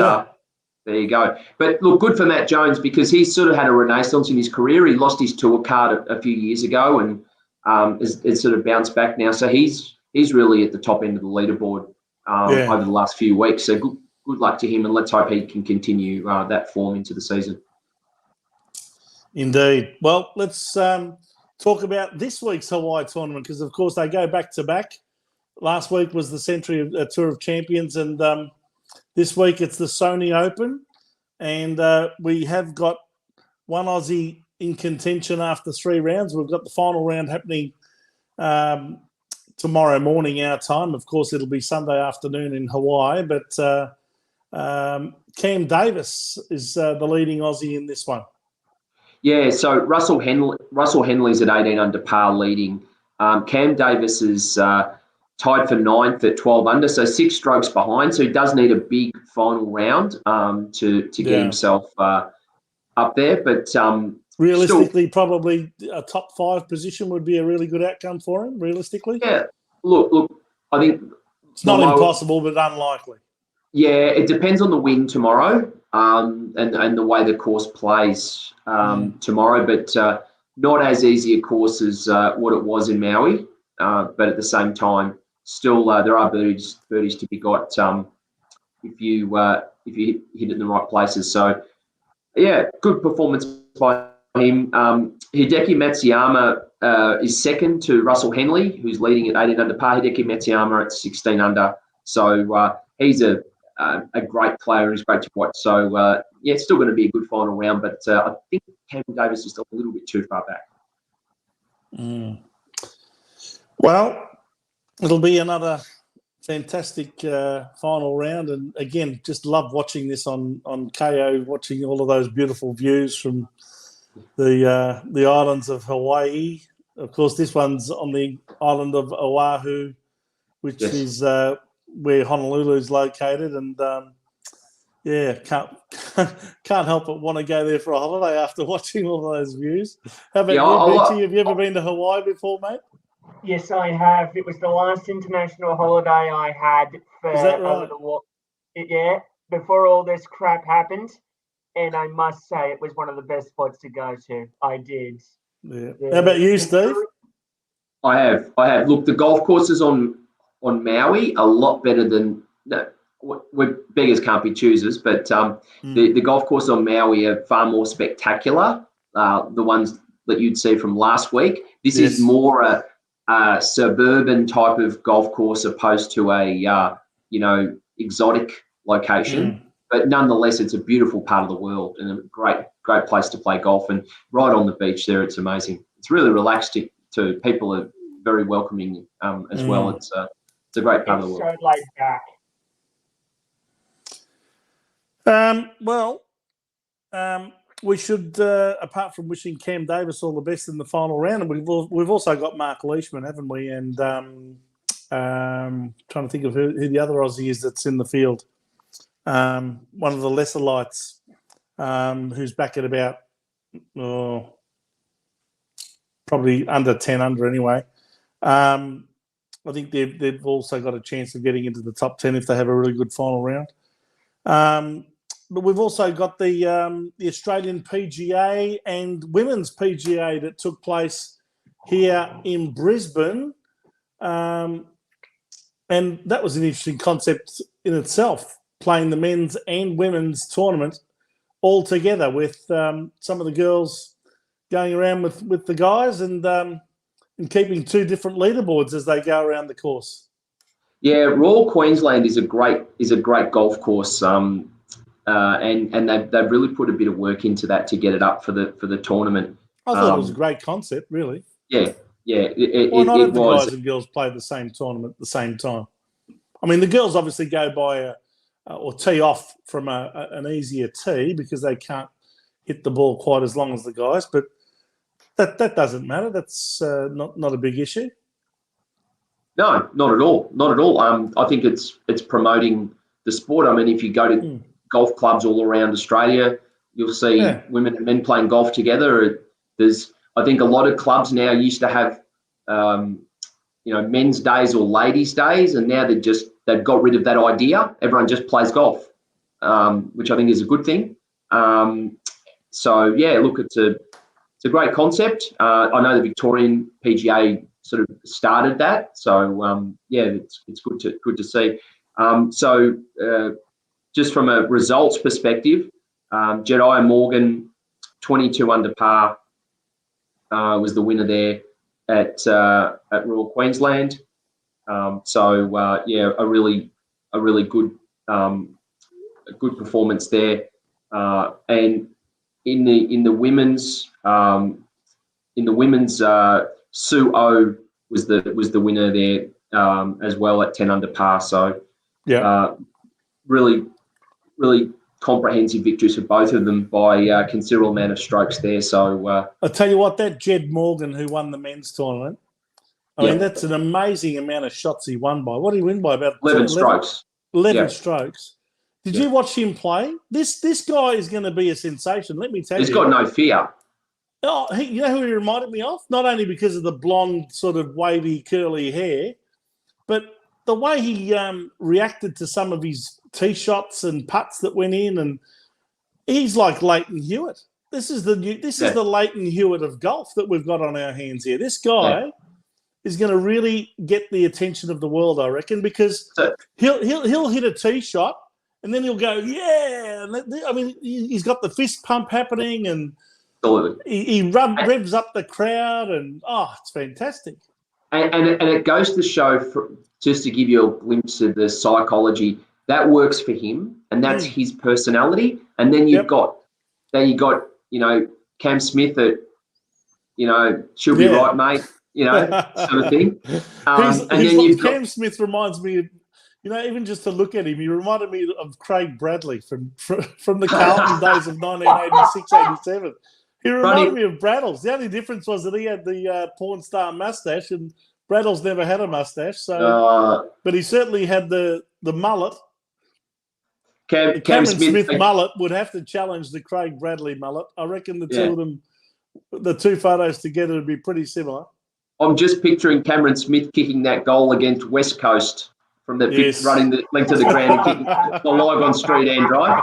There you go. But look, good for Matt Jones because he's sort of had a renaissance in his career. He lost his tour card a few years ago and has sort of bounced back now. So he's really at the top end of the leaderboard over the last few weeks. So good luck to him, and let's hope he can continue that form into the season. Indeed. Well, let's talk about this week's Hawaii tournament because, of course, they go back to back. Last week was the Century Tour of Champions, and this week it's the Sony Open. And we have got one Aussie in contention after 3 rounds. We've got the final round happening tomorrow morning our time. Of course, it'll be Sunday afternoon in Hawaii, but Cam Davis is the leading Aussie in this one. Yeah, so Russell Henley's at 18 under par leading. Cam Davis is tied for 9th at 12 under, so 6 strokes behind. So he does need a big final round to get himself up there. But realistically, probably a top 5 position would be a really good outcome for him, realistically. Yeah, look, I think it's not impossible, but unlikely. Yeah, it depends on the wind tomorrow and the way the course plays tomorrow, but not as easy a course as what it was in Maui. But at the same time, still there are birdies to be got if you hit it in the right places. So, yeah, good performance by him. Hideki Matsuyama is second to Russell Henley, who's leading at 18 under par. Hideki Matsuyama at 16 under. So he's a great player. He's great to watch. So, yeah, it's still going to be a good final round, but I think Cam Davis is just a little bit too far back. Well, it'll be another fantastic final round. And, again, just love watching this on KO, watching all of those beautiful views from the islands of Hawaii. Of course, this one's on the island of Oahu, which is where Honolulu is located. And, can't help but want to go there for a holiday after watching all of those views. How about you, Beachy? Have you ever been to Hawaii before, mate? Yes, I have. It was the last international holiday I had for Is that right? Before all this crap happened. And I must say it was one of the best spots to go to. I did. Yeah. How about you, Steve? I have. Look, the golf courses on Maui are a lot better than we're beggars can't be choosers, but the golf courses on Maui are far more spectacular. The ones that you'd see from last week. This is more a suburban type of golf course opposed to a exotic location. But nonetheless, it's a beautiful part of the world and a great place to play golf. And right on the beach there, it's amazing. It's really relaxed to people are very welcoming as well. It's a great part of the world. So laid back. We should, apart from wishing Cam Davis all the best in the final round, and we've also got Mark Leishman, haven't we? And trying to think of who the other Aussie is that's in the field. One of the lesser lights, who's back at about probably under 10 under anyway. I think they've also got a chance of getting into the top 10 if they have a really good final round. But we've also got the Australian PGA and Women's PGA that took place here in Brisbane. And that was an interesting concept in itself, playing the men's and women's tournament all together with some of the girls going around with the guys and keeping 2 different leaderboards as they go around the course. Yeah, Royal Queensland is a great golf course. And they've really put a bit of work into that to get it up for the tournament. I thought it was a great concept, really. Yeah. Why not have the guys and girls play the same tournament at the same time? I mean, the girls obviously go by or tee off from an easier tee because they can't hit the ball quite as long as the guys, but that doesn't matter. That's not a big issue. No, not at all. Not at all. I think it's promoting the sport. I mean, if you go to golf clubs all around Australia, you'll see women and men playing golf together. I think a lot of clubs now used to have, men's days or ladies' days, and now they've got rid of that idea. Everyone just plays golf. which I think is a good thing. So yeah, look, it's a great concept. I know the Victorian PGA sort of started that, so yeah, it's good to see. So just from a results perspective, Jediah Morgan, 22 under par, was the winner there at Royal Queensland. So yeah, a really good good performance there. And in the women's Sue O was the winner there as well at 10 under par. So Yeah. Really comprehensive victories for both of them by considerable amount of strokes there. So I'll tell you what, that Jed Morgan who won the men's tournament, I mean, that's an amazing amount of shots he won by. What did he win by? About 11 strokes. 11 strokes. Did you watch him play? This guy is going to be a sensation. Let me tell you. He's got no fear. Oh, you know who he reminded me of? Not only because of the blonde, sort of wavy, curly hair, but the way he reacted to some of his tee shots and putts that went in, and he's like Leighton Hewitt. This is the Leighton Hewitt of golf that we've got on our hands here. This guy is going to really get the attention of the world, I reckon, because he'll hit a tee shot and then he'll go, yeah. I mean, he's got the fist pump happening, and he revs up the crowd, and it's fantastic. And it goes to show, just to give you a glimpse of the psychology, that works for him, and that's his personality. And then you got Cam Smith at, she'll be right, mate, sort of thing. And then you've got Cam Smith reminds me of, even just to look at him, he reminded me of Craig Bradley from the Carlton days of 1986-87. He reminded me of Braddles. The only difference was that he had the porn star mustache, and Braddles never had a mustache. So, but he certainly had the mullet. Cameron Smith mullet would have to challenge the Craig Bradley mullet. I reckon the two of them, the two photos together, would be pretty similar. I'm just picturing Cameron Smith kicking that goal against West Coast from the pitch, running the length of the ground and kicking the live on street end, right?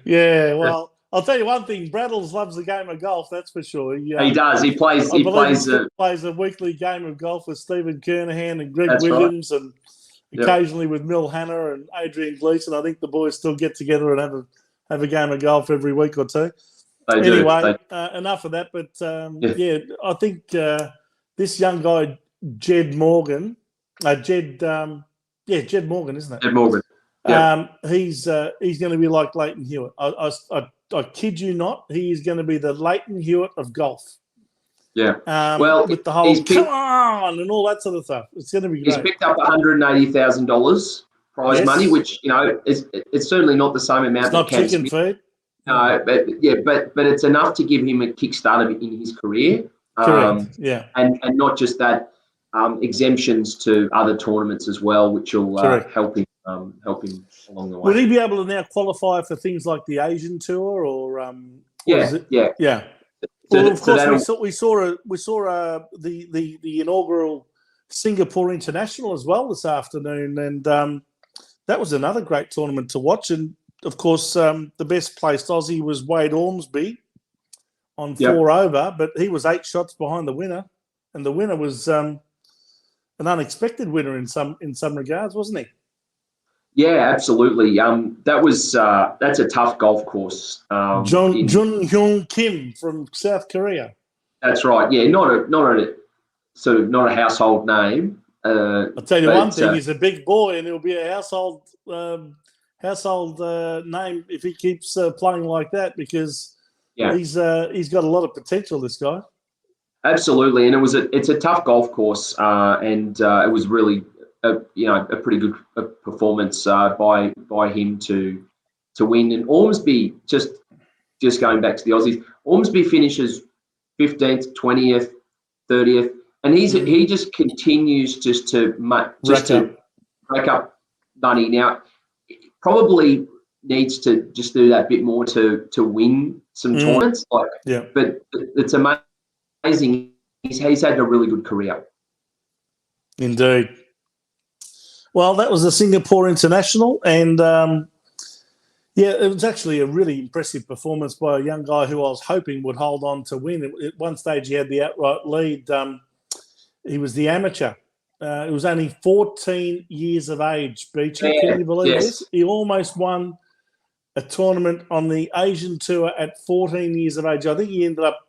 Yeah, well, I'll tell you one thing: Braddles loves the game of golf. That's for sure. He does. He plays a weekly game of golf with Stephen Kernahan and Greg Williams, and occasionally with Mil Hanna and Adrian Gleeson. I think the boys still get together and have a game of golf every week or two. Anyway, enough of that. But I think this young guy, Jed Morgan, Jed Morgan, isn't it? Jed Morgan. Yeah. He's going to be like Leighton Hewitt. I kid you not, he is going to be the Leighton Hewitt of golf. Yeah. With the whole come on and all that sort of stuff. It's going to be great. He's picked up $180,000 prize money, which, it's certainly not the same amount. It's not chicken feed. No, but it's enough to give him a kickstart in his career. Correct. And not just that, exemptions to other tournaments as well, which will help him along the way. Will he be able to now qualify for things like the Asian Tour or? Yeah. Well, of course, we saw the inaugural Singapore International as well this afternoon, and that was another great tournament to watch. And of course, the best placed Aussie was Wade Ormsby on 4 over, but he was 8 shots behind the winner, and the winner was an unexpected winner in some regards, wasn't he? Yeah, absolutely. That's a tough golf course. Jun Hyung Kim from South Korea. That's right. Yeah, not a household name. I'll tell you one thing: he's a big boy, and he'll be a household name if he keeps playing like that, because he's got a lot of potential. This guy. Absolutely, and it's a tough golf course, and it was really a pretty good performance by him to win. And Ormsby, just going back to the Aussies, Ormsby finishes 15th, 20th, 30th, and he just continues to rack up money. Now, probably needs to just do that bit more to win some tournaments. But it's amazing. He's had a really good career. Indeed. Well, that was a Singapore international, and it was actually a really impressive performance by a young guy who I was hoping would hold on to win. At one stage, he had the outright lead. He was the amateur. It was only 14 years of age, Beachy. Can you believe this? He almost won a tournament on the Asian Tour at 14 years of age. I think he ended up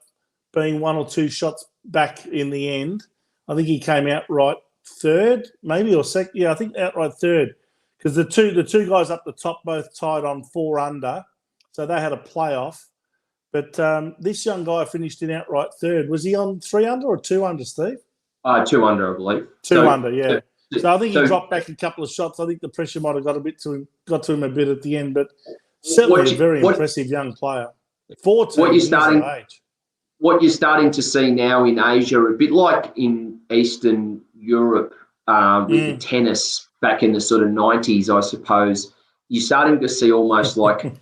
being 1 or 2 shots back in the end. I think he came outright third, maybe, or second. Yeah, I think outright third, because the two guys up the top both tied on 4 under, so they had a playoff. But this young guy finished in outright third. Was he on 3 under or 2 under, Steve? 2 under, I believe. 2 under, yeah. So I think he dropped back a couple of shots. I think the pressure might have got to him a bit at the end, but certainly a very impressive young player. 14 years of age. What you're starting to see now in Asia, a bit like in Eastern Europe with the tennis back in the sort of 90s, I suppose, you're starting to see almost like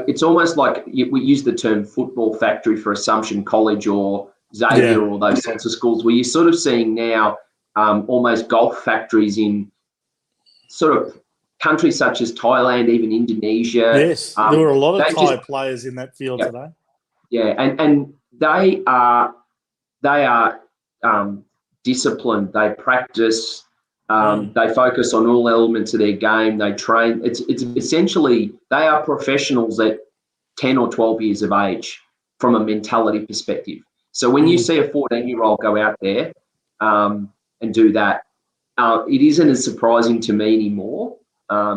it's almost like we use the term football factory for Assumption College or Xavier or those sorts of schools, where you're sort of seeing now almost golf factories in sort of countries such as Thailand, even Indonesia. Yes, there were a lot of Thai players in that field today. Yeah, and they are disciplined. They practice. They focus on all elements of their game. They train. It's essentially they are professionals at 10 or 12 years of age from a mentality perspective. So when you see a 14-year-old go out there and do that, it isn't as surprising to me anymore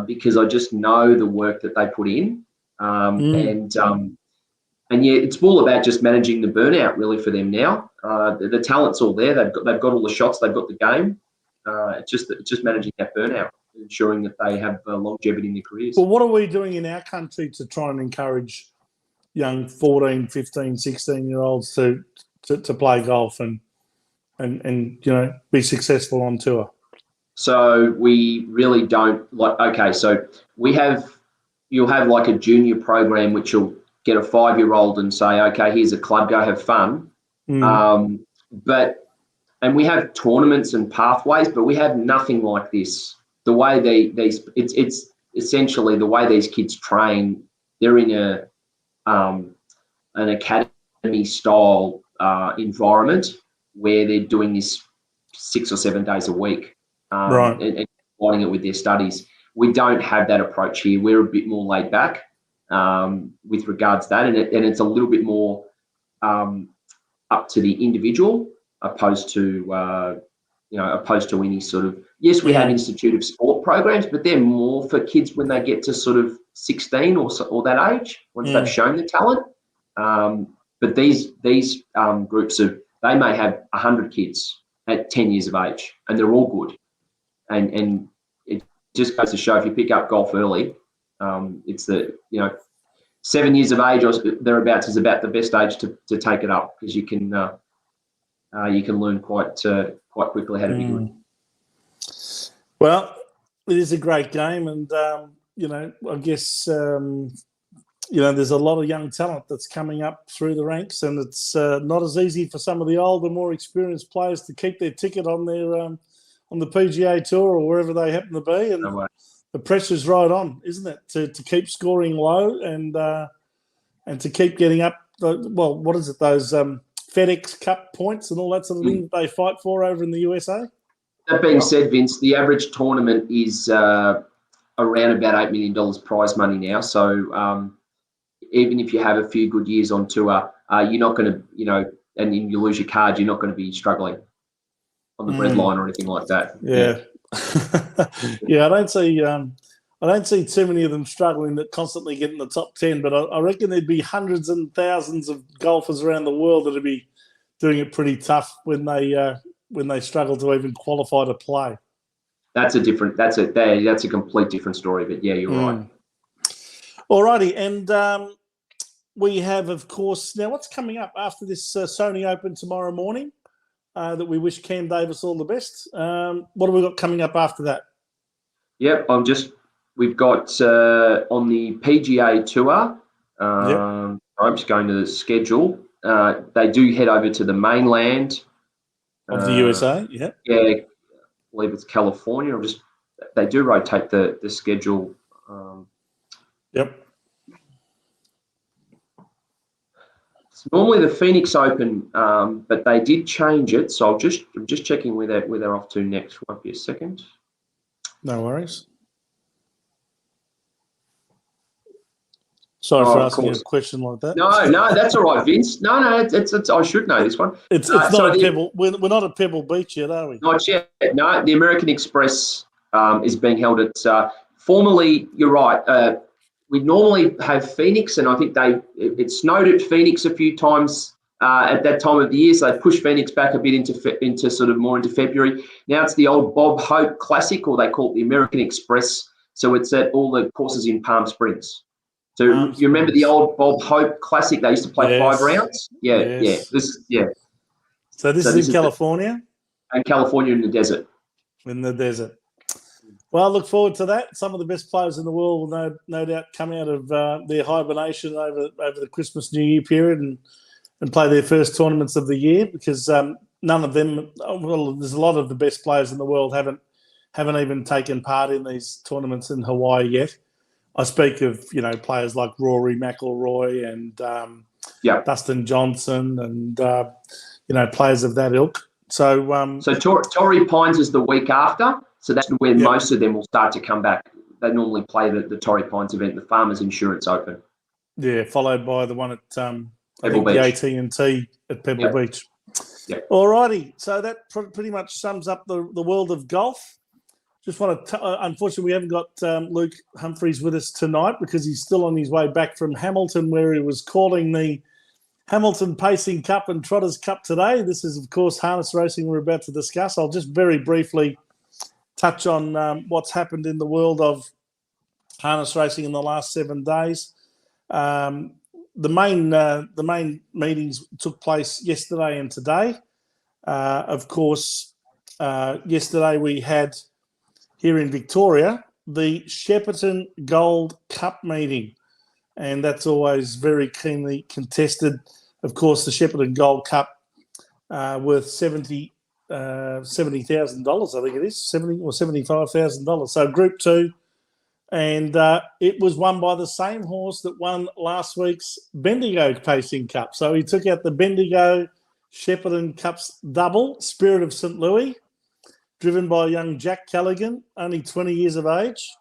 because I just know the work that they put in. And yeah, it's all about just managing the burnout really for them now. The talent's all there. They've got all the shots. They've got the game. It's just managing that burnout, ensuring that they have longevity in their careers. Well, what are we doing in our country to try and encourage young 14, 15, 16-year-olds to play golf and be successful on tour? So we really don't so you'll have like a junior program which will get a 5-year-old and say, okay, here's a club, go have fun. And we have tournaments and pathways, but we have nothing like this. The way it's essentially the way these kids train. They're in an academy style environment where they're doing this 6 or 7 days a week, and combining it with their studies. We don't have that approach here. We're a bit more laid back with regards to that, and it's a little bit more up to the individual, opposed to any sort of. Yes, we have Institute of Sport programs, but they're more for kids when they get to sort of 16 or that age, once they've shown the talent. But these groups they may have 100 kids at 10 years of age, and they're all good. And it just goes to show, if you pick up golf early, it's 7 years of age or thereabouts is about the best age to take it up, because you can learn quite quickly how to be good. Well, it is a great game, and I guess there's a lot of young talent that's coming up through the ranks, and it's not as easy for some of the older, more experienced players to keep their ticket on their on the PGA Tour or wherever they happen to be, and the pressure's right on, isn't it, to keep scoring low and to keep getting up. What is it? Those FedEx Cup points and all that sort of thing that they fight for over in the USA. That being said, Vince, the average tournament is around about $8 million prize money now. So even if you have a few good years on tour, you're not going to, and you lose your card, you're not going to be struggling on the bread line or anything like that. Yeah. I don't see too many of them struggling that constantly get in the top 10, but I reckon there'd be hundreds and thousands of golfers around the world that'd be doing it pretty tough when they struggle to even qualify to play. That's a complete different story, but yeah, you're right. Alrighty, and we have, of course, now what's coming up after this Sony Open tomorrow morning that we wish Cam Davis all the best. What have we got coming up after that? Yep, we've got on the PGA Tour, I'm just going to the schedule. They do head over to the mainland. Of the USA, yeah. Yeah, I believe it's California. they do rotate the schedule. Yep. It's normally the Phoenix Open, but they did change it. So I'm just checking where they're off to next. Won't be a second. No worries. Sorry for asking a question like that. No, that's all right, Vince. No, it's I should know this one. It's not a Pebble. We're not at Pebble Beach yet, are we? Not yet. No, the American Express is being held at. Formerly, you're right. We normally have Phoenix, and I think it snowed at Phoenix a few times at that time of the year, so they pushed Phoenix back a bit into sort of more into February. Now it's the old Bob Hope Classic, or they call it the American Express. So it's at all the courses in Palm Springs. So you remember the old Bob Hope Classic? They used to play 5 rounds. Yeah. So this is in California? And California in the desert. In the desert. Well, I look forward to that. Some of the best players in the world will no doubt come out of their hibernation over the Christmas New Year period and play their first tournaments of the year, because none of them, well, there's a lot of the best players in the world haven't even taken part in these tournaments in Hawaii yet. I speak of, players like Rory McIlroy and Dustin Johnson and, players of that ilk. So Torrey Pines is the week after. So that's where most of them will start to come back. They normally play the Torrey Pines event, the Farmers Insurance Open. Yeah, followed by the one at Pebble Beach. The AT&T at Pebble Beach. Yep. All righty. So that pretty much sums up the world of golf. Just want to, unfortunately, we haven't got Luke Humphreys with us tonight because he's still on his way back from Hamilton, where he was calling the Hamilton Pacing Cup and Trotters Cup today. This is, of course, harness racing we're about to discuss. I'll just very briefly touch on what's happened in the world of harness racing in the last 7 days. The main meetings took place yesterday and today. Of course, yesterday we had here in Victoria the Shepparton Gold Cup meeting, and that's always very keenly contested. Of course, the Shepparton Gold Cup worth $70,000, I think it is, $70,000 or $75,000. So Group 2, and it was won by the same horse that won last week's Bendigo Pacing Cup. So he took out the Bendigo Shepparton Cup's double, Spirit of St. Louis, driven by young Jack Callaghan, only 20 years of age,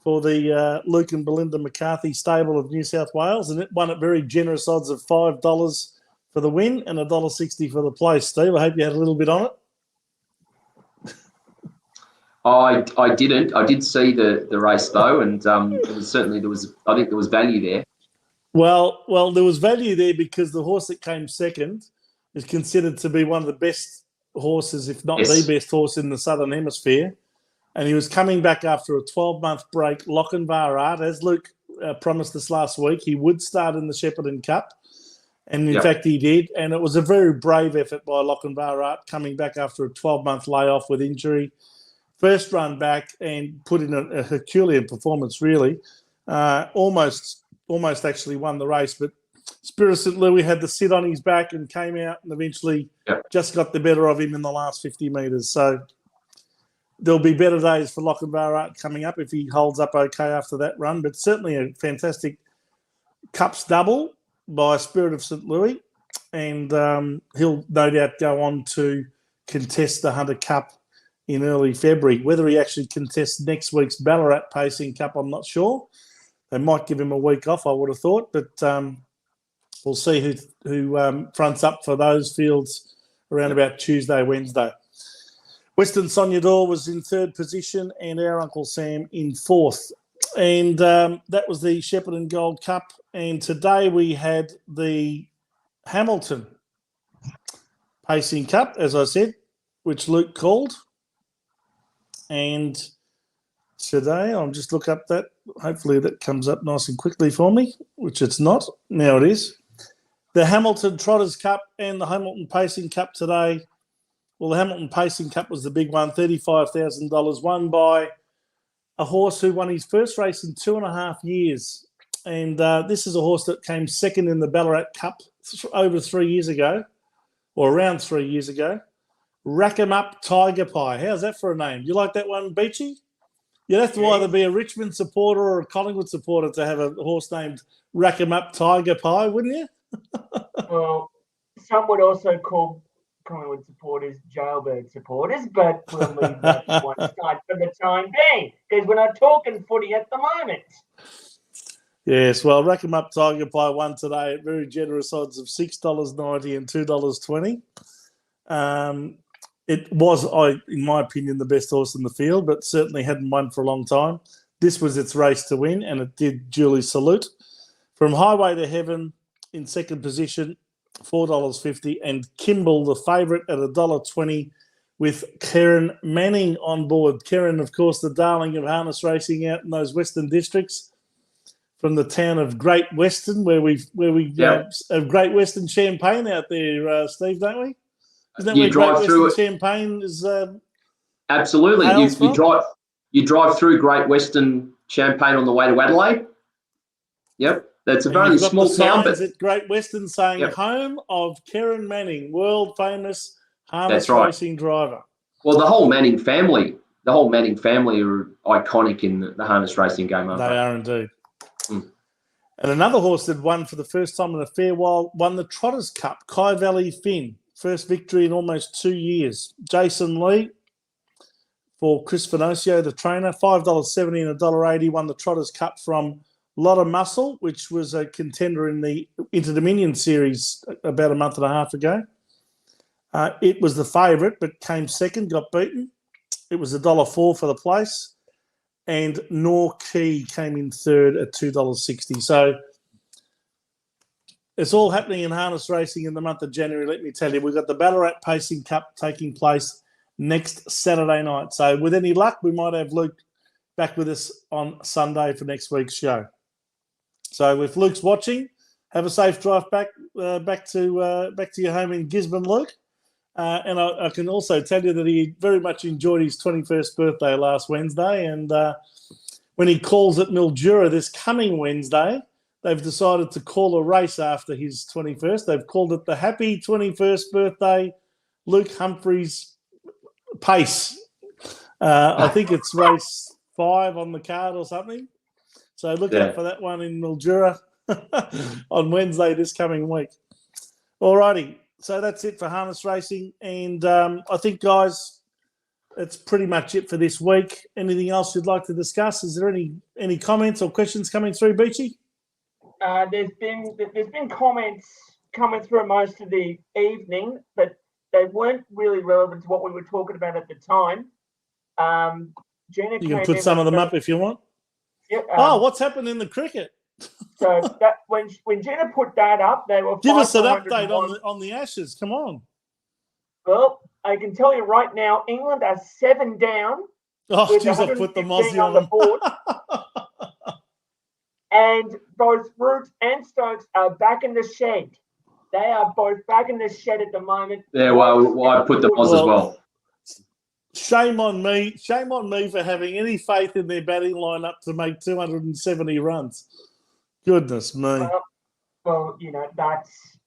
for the Luke and Belinda McCarthy stable of New South Wales, and it won at very generous odds of $5 for the win and $1.60 for the place. Steve, I hope you had a little bit on it. I didn't. I did see the race though, and certainly there was value there. Well, there was value there because the horse that came second is considered to be one of the best horses, if not the best horse in the Southern Hemisphere. And he was coming back after a 12-month break. Lochinvar Art, as Luke promised us last week, he would start in the Shepparton Cup. And in fact, he did. And it was a very brave effort by Lochinvar Art, coming back after a 12-month layoff with injury. First run back and put in a Herculean performance, really. Almost actually won the race. But Spirit of St. Louis had the sit on his back and came out and eventually just got the better of him in the last 50 metres. So there'll be better days for Lochinvar Art coming up if he holds up okay after that run. But certainly a fantastic Cups double by Spirit of St. Louis. And he'll no doubt go on to contest the Hunter Cup in early February. Whether he actually contests next week's Ballarat Pacing Cup, I'm not sure. They might give him a week off, I would have thought. But we'll see who fronts up for those fields around about Tuesday, Wednesday. Western Soniador was in third position and our Uncle Sam in fourth. And that was the Shepparton Gold Cup. And today we had the Hamilton Pacing Cup, as I said, which Luke called. And today, I'll just look up that. Hopefully that comes up nice and quickly for me, which it's not. Now it is. The Hamilton Trotters Cup and the Hamilton Pacing Cup today. Well, the Hamilton Pacing Cup was the big one, $35,000, won by a horse who won his first race in 2.5 years. And this is a horse that came second in the Ballarat Cup over 3 years ago, or around 3 years ago. Rack 'em Up Tiger Pie. How's that for a name? You like that one, Beachy? You'd have to either be a Richmond supporter or a Collingwood supporter to have a horse named Rack 'em Up Tiger Pie, wouldn't you? Well, some would also call Collingwood supporters jailbird supporters, but we'll leave that to one side for the time being, because we're not talking footy at the moment. Yes, well, Rack 'em Up Tiger Pie won today at very generous odds of $6.90 and $2.20. It was, in my opinion, the best horse in the field, but certainly hadn't won for a long time. This was its race to win, and it did duly salute. From Highway to Heaven in second position, $4.50, and Kimball, the favourite, at $1.20 with Karen Manning on board. Karen, of course, the darling of harness racing out in those Western districts, from the town of Great Western, where we have Great Western champagne out there, Steve, don't we? Isn't that where Great Western champagne is? Absolutely. You drive through Great Western champagne on the way to Adelaide. Yep, that's a very small town. But at Great Western saying home of Karen Manning, world famous harness racing driver. Well, the whole Manning family are iconic in the harness racing game, aren't they? They are indeed. And another horse that won for the first time in a fair while won the Trotters Cup, Kai Valley Finn. First victory in almost 2 years. Jason Lee for Chris Finocio, the trainer, $5.70 and $1.80, won the Trotters Cup from Lotta Muscle, which was a contender in the Inter-Dominion series about a month and a half ago. It was the favourite, but came second, got beaten. It was $1.04 for the place. And Norquay came in third at $2.60. So it's all happening in harness racing in the month of January, let me tell you. We've got the Ballarat Pacing Cup taking place next Saturday night. So with any luck, we might have Luke back with us on Sunday for next week's show. So if Luke's watching, have a safe drive back to your home in Gisborne, Luke. And I can also tell you that he very much enjoyed his 21st birthday last Wednesday. And when he calls at Mildura this coming Wednesday, they've decided to call a race after his 21st. They've called it the Happy 21st Birthday Luke Humphreys Pace. I think it's race 5 on the card or something. So look out for that one in Mildura on Wednesday this coming week. All righty. So that's it for harness racing. And I think, guys, that's pretty much it for this week. Anything else you'd like to discuss? Is there any comments or questions coming through, Beachy? There's been comments coming through most of the evening, but they weren't really relevant to what we were talking about at the time. Jenna, you can put some of them up if you want. Yep, what's happened in the cricket? So that when Jenna put that up, they were give us an update on the Ashes. Come on. Well, I can tell you right now, England are 7 down. Oh, jeez, I put the Mozzie on the board. And both Roots and Stokes are back in the shed. They are both back in the shed at the moment. Yeah, well I put the Moz as well. Shame on me. Shame on me for having any faith in their batting lineup to make 270 runs. Goodness me. Well, you know, that's...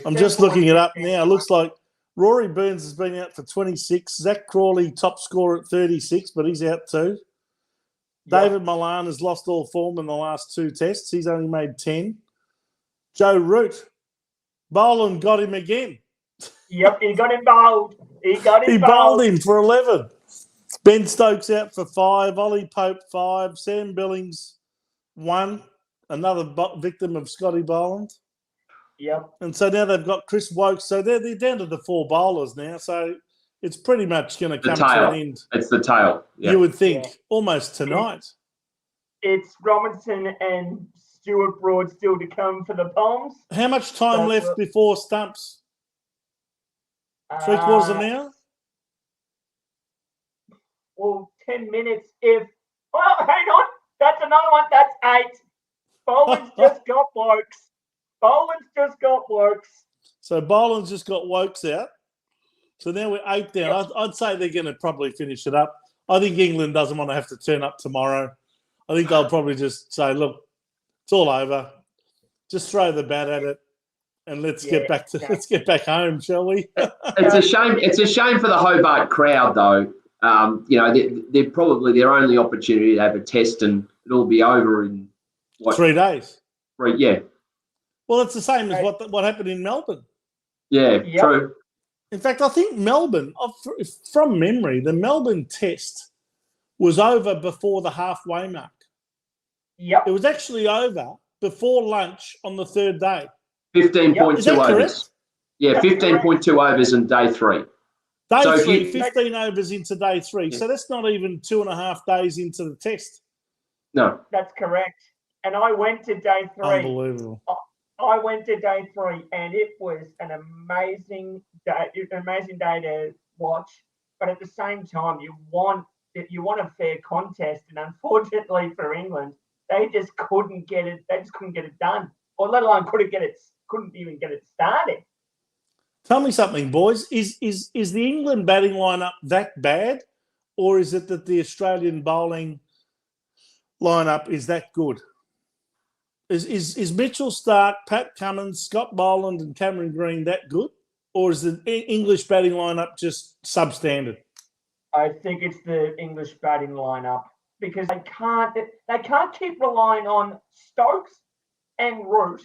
I'm just looking it up now. It looks like Rory Burns has been out for 26. Zach Crawley, top scorer at 36, but he's out too. Yep. David Milan has lost all form in the last 2 tests. He's only made 10. Joe Root. Boland got him again. Yep, he got him bowled. He bowled him for 11. Ben Stokes out for 5. Ollie Pope 5. Sam Billings 1. Another victim of Scotty Boland. Yep. And so now they've got Chris Wokes. So they're down to the 4 bowlers now. So it's pretty much going to come to an end. It's the tail. Yep. You would think almost tonight. It's Robinson and Stuart Broad still to come for the Palms. How much time left before stumps? 3/4 of an hour? Well, 10 minutes if... Well, hang on. That's another one. That's 8. Boland's just got Wokes. So Boland's just got Wokes out. So now we're 8 down. Yep. I'd say they're going to probably finish it up. I think England doesn't want to have to turn up tomorrow. I think they'll probably just say, look, it's all over. Just throw the bat at it and let's get back home, shall we? It's a shame. It's a shame for the Hobart crowd, though. They're probably their only opportunity to have a test, and it'll be over in 3 days. Yeah. Well, it's the same as what happened in Melbourne. Yeah, Yep. true. In fact, I think Melbourne, from memory, the Melbourne test was over before the halfway mark. Yep. It was actually over before lunch on the third day. 15.2 Is that overs. correct? Yeah, 15.2 overs in day 3. Day So 3, 15 overs into day 3. Yeah. So that's not even 2.5 days into the test. No. That's correct. And I went to day 3. Unbelievable. I went to day 3, and it was an amazing day to watch. But at the same time, you want a fair contest, and unfortunately for England, they just couldn't get it. They just couldn't get it done, or let alone couldn't even get it started. Tell me something, boys. Is the England batting lineup that bad, or is it that the Australian bowling lineup is that good? Is Mitchell Starc, Pat Cummins, Scott Boland, and Cameron Green that good, or is the English batting lineup just substandard? I think it's the English batting lineup, because they can't keep relying on Stokes and Root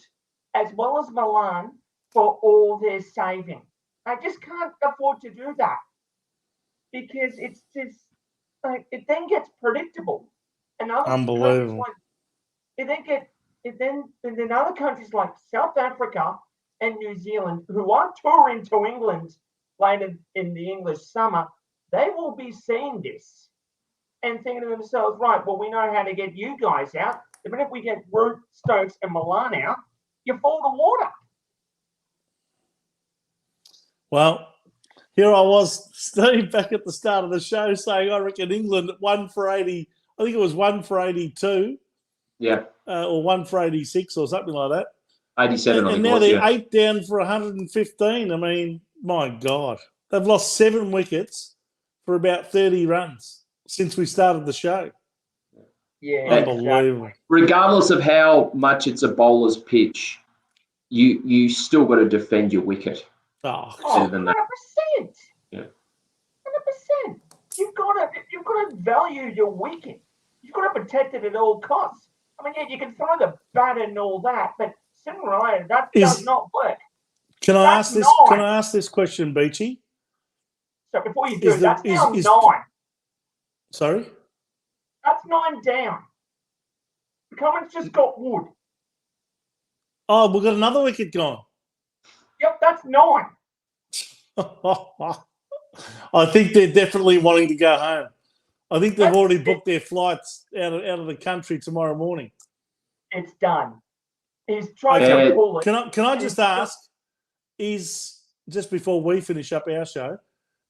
as well as Milan for all their saving. They just can't afford to do that, because it's just like it then gets predictable. And Unbelievable. Then other countries like South Africa and New Zealand, who are touring to England later in the English summer, they will be seeing this and thinking to themselves, right, well, we know how to get you guys out. Even if we get Root, Stokes, and Milan out, you fall to water. Well, here I was, Steve, back at the start of the show saying I reckon England at 1 for 80. I think it was 1 for 82. Yeah. Or 1 for 86 or something like that. 87, and now they're 8 down for 115. I mean, my God. They've lost 7 wickets for about 30 runs since we started the show. Yeah, unbelievable. Exactly. Regardless of how much it's a bowler's pitch, you still got to defend your wicket. Oh, 100%. Yeah. 100%. You've got to value your wicket. You've got to protect it at all costs. I mean, yeah, you can throw the bat and all that, but sooner or later that does not work. Can I ask this question, Beachy? So before you do, that's now 9. Sorry? That's 9 down. Cummins just got Wood. Oh, we've got another wicket gone. Yep, that's 9. I think they're definitely wanting to go home. I think they've already booked their flights out of the country tomorrow morning. It's done. He's trying to pull it. Can I just ask, just before we finish up our show,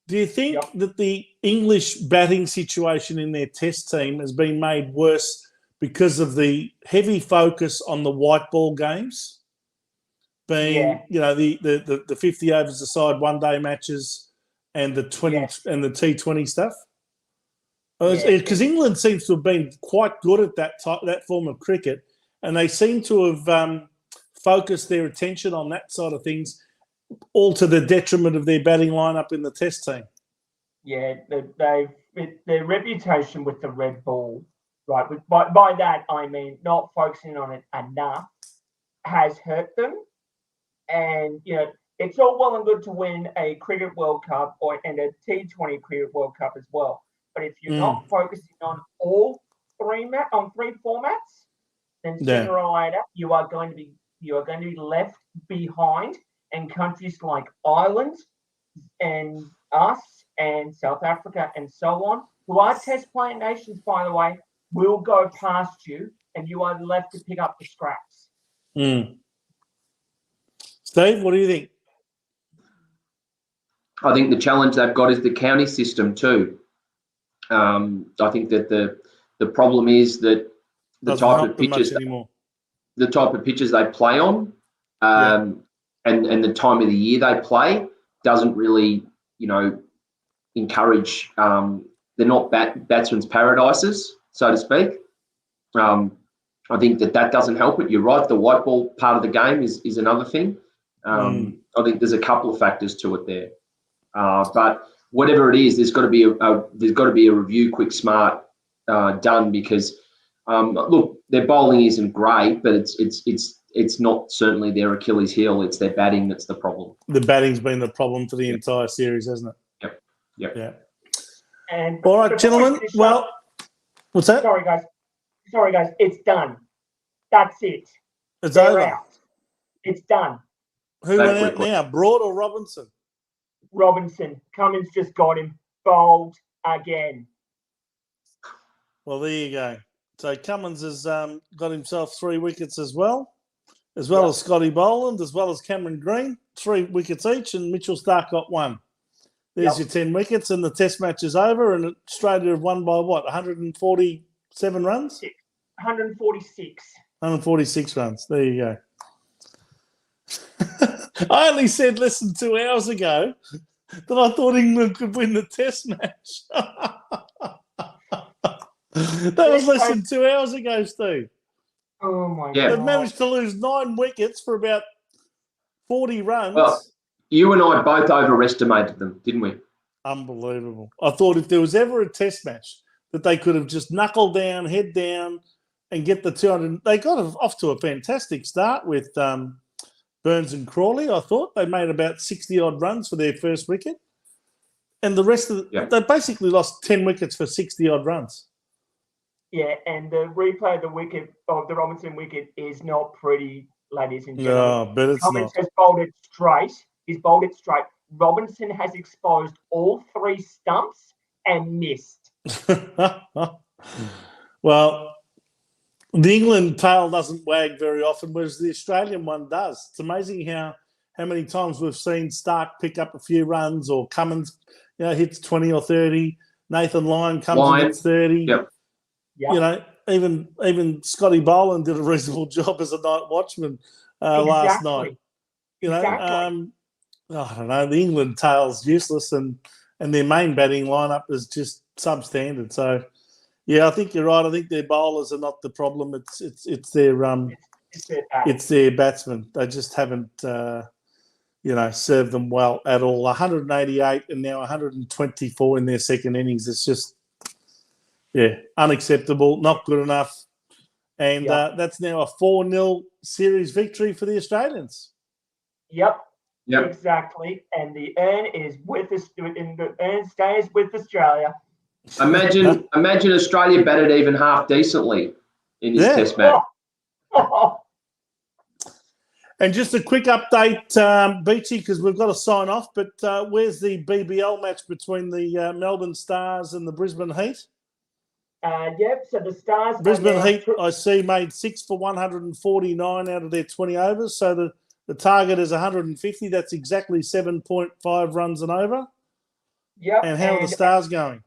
do you think that the English batting situation in their test team has been made worse because of the heavy focus on the white ball games? Being, the 50 overs aside, one-day matches and the 20 and the T20 stuff? Because England seems to have been quite good at that form of cricket, and they seem to have focused their attention on that side of things, all to the detriment of their batting lineup in the test team. Yeah, their reputation with the red ball, right? By that I mean not focusing on it enough, has hurt them. And it's all well and good to win a Cricket World Cup and a T20 Cricket World Cup as well. But if you're not focusing on all three formats, then sooner or later you are going to be left behind. And countries like Ireland and us and South Africa and so on, who are test playing nations, by the way, will go past you, and you are left to pick up the scraps. Steve, what do you think? I think the challenge they've got is the county system too. I think that the problem is that the type of pitches they play on, and the time of the year they play doesn't really, encourage. They're not batsmen's paradises, so to speak. I think that doesn't help it. You're right. The white ball part of the game is another thing. I think there's a couple of factors to it there. But whatever it is, there's got to be a review, quick, smart, done, because look, their bowling isn't great, but it's not certainly their Achilles heel. It's their batting that's the problem. The batting's been the problem for the entire series, hasn't it? Yep. Yeah. And all right, gentlemen. Well, what's that? Sorry, guys. It's done. That's it. They're over. Out. It's done. Who went out now, Broad or Robinson? Robinson. Cummins just got him bowled again. Well, there you go. So Cummins has got himself 3 wickets as well as Scotty Boland, as well as Cameron Green, 3 wickets each, and Mitchell Starc got 1. There's your 10 wickets, and the test match is over, and Australia have won by what, 147 runs? 146. 146 runs. There you go. I only said less than 2 hours ago that I thought England could win the test match. That was less than 2 hours ago, Steve. Oh, my God. They've managed to lose 9 wickets for about 40 runs. Well, you and I both overestimated them, didn't we? Unbelievable. I thought if there was ever a test match that they could have just knuckled down, head down, and get the 200. They got off to a fantastic start with Burns and Crawley. I thought they made about 60-odd runs for their first wicket. And the rest of they basically lost 10 wickets for 60-odd runs. Yeah, and the replay of the wicket, of the Robinson wicket, is not pretty, ladies and gentlemen. No, but it's Cummins not. has bowled it straight. He's bowled it straight. Robinson has exposed all 3 stumps and missed. Well, the England tail doesn't wag very often, whereas the Australian one does. It's amazing how many times we've seen Starc pick up a few runs, or Cummins, hits 20 or 30. Nathan Lyon comes and hits 30. Yep. Even Scotty Boland did a reasonable job as a night watchman last night. I don't know. The England tail's useless, and their main batting lineup is just substandard. So, yeah, I think you're right. I think their bowlers are not the problem. It's their batsmen. They just haven't served them well at all. 188 and now 124 in their second innings. It's just unacceptable, not good enough. And that's now a 4-0 series victory for the Australians. Yep. Exactly. And the urn is with us. The urn stays with Australia. Imagine Australia batted even half decently in this test match. And just a quick update, Beachy, because we've got to sign off, but where's the BBL match between the Melbourne Stars and the Brisbane Heat? So the Stars... Brisbane Heat, I see, made 6 for 149 out of their 20 overs, so the target is 150. That's exactly 7.5 runs and over. Yep. And how are the Stars going?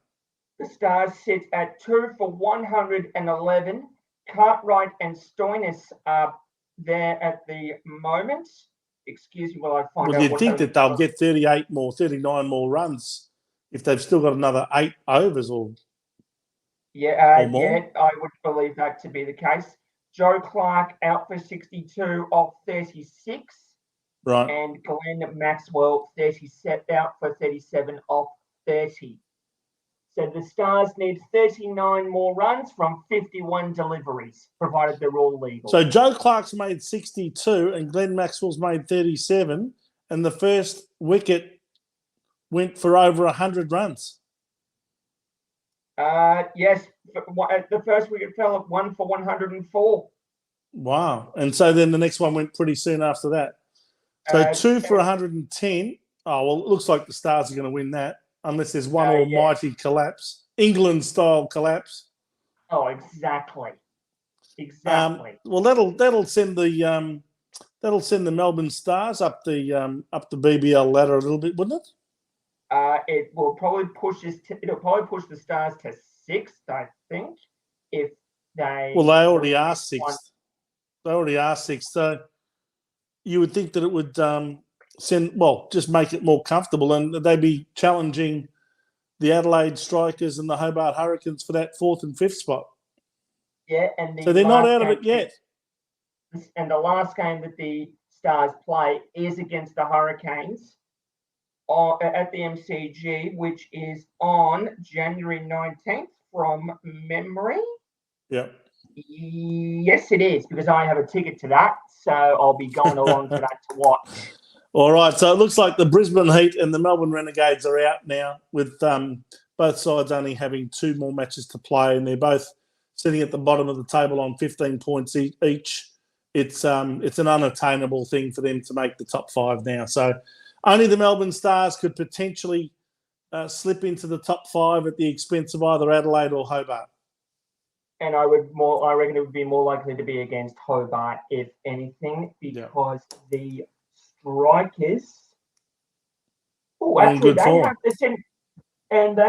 The Stars sit at 2 for 111. Cartwright and Stoinis are there at the moment. Excuse me while I find out. Well, you'd think that they'll get 39 more runs if they've still got another 8 overs or more. I would believe that to be the case. Joe Clark out for 62 off 36. Right. And Glenn Maxwell 37 out for 37 off 30. So the Stars need 39 more runs from 51 deliveries, provided they're all legal. So Joe Clark's made 62 and Glenn Maxwell's made 37, and the first wicket went for over 100 runs. Yes, the first wicket fell at 1 for 104. Wow. And so then the next one went pretty soon after that. So 2 for 110. Oh, well, it looks like the Stars are going to win that, unless there's one almighty collapse, England-style collapse. Oh, exactly. Well, that'll send the Melbourne Stars up the BBL ladder a little bit, wouldn't it? It will probably push it'll probably push the Stars to 6th, I think, if they. Well, they already are 6th. They already are 6th. So you would think that it would just make it more comfortable, and they'd be challenging the Adelaide Strikers and the Hobart Hurricanes for that 4th and 5th spot. Yeah, and so they're not out of it yet. And the last game that the Stars play is against the Hurricanes at the MCG, which is on January 19th from memory. Yep. Yes, it is, because I have a ticket to that, so I'll be going along to that to watch. All right, so it looks like the Brisbane Heat and the Melbourne Renegades are out now, with both sides only having 2 more matches to play, and they're both sitting at the bottom of the table on 15 points each. It's an unattainable thing for them to make the top 5 now. So only the Melbourne Stars could potentially slip into the top 5 at the expense of either Adelaide or Hobart. And I reckon it would be more likely to be against Hobart, if anything, because the Strikers. Oh, actually, they have the Sydney, and they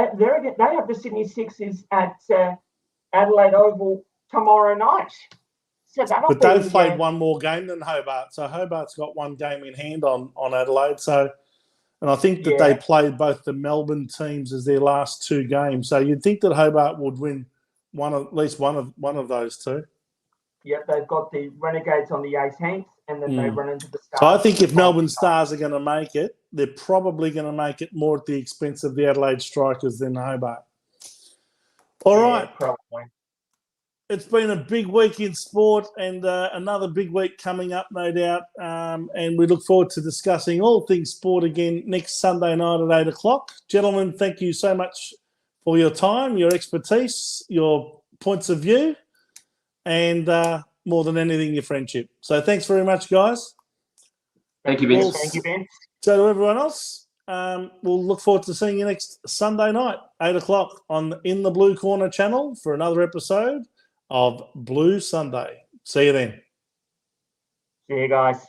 have the Sydney Sixers at Adelaide Oval tomorrow night. So but they've played one more game than Hobart, so Hobart's got 1 game in hand on Adelaide. So, and I think that they played both the Melbourne teams as their last 2 games. So you'd think that Hobart would win at least one of those 2. Yep, they've got the Renegades on the 18th, and then they run into the Stars. So I think if Melbourne Stars are going to make it, they're probably going to make it more at the expense of the Adelaide Strikers than Hobart. All right. Probably. It's been a big week in sport, and another big week coming up, no doubt. And we look forward to discussing all things sport again next Sunday night at 8 o'clock. Gentlemen, thank you so much for your time, your expertise, your points of view, and more than anything, your friendship. So thanks very much, guys. Thank you, Vince. Thank you, Vince. So to everyone else, we'll look forward to seeing you next Sunday night, 8 o'clock on In the Blue Corner channel for another episode of Blue Sunday. See you then. See you guys.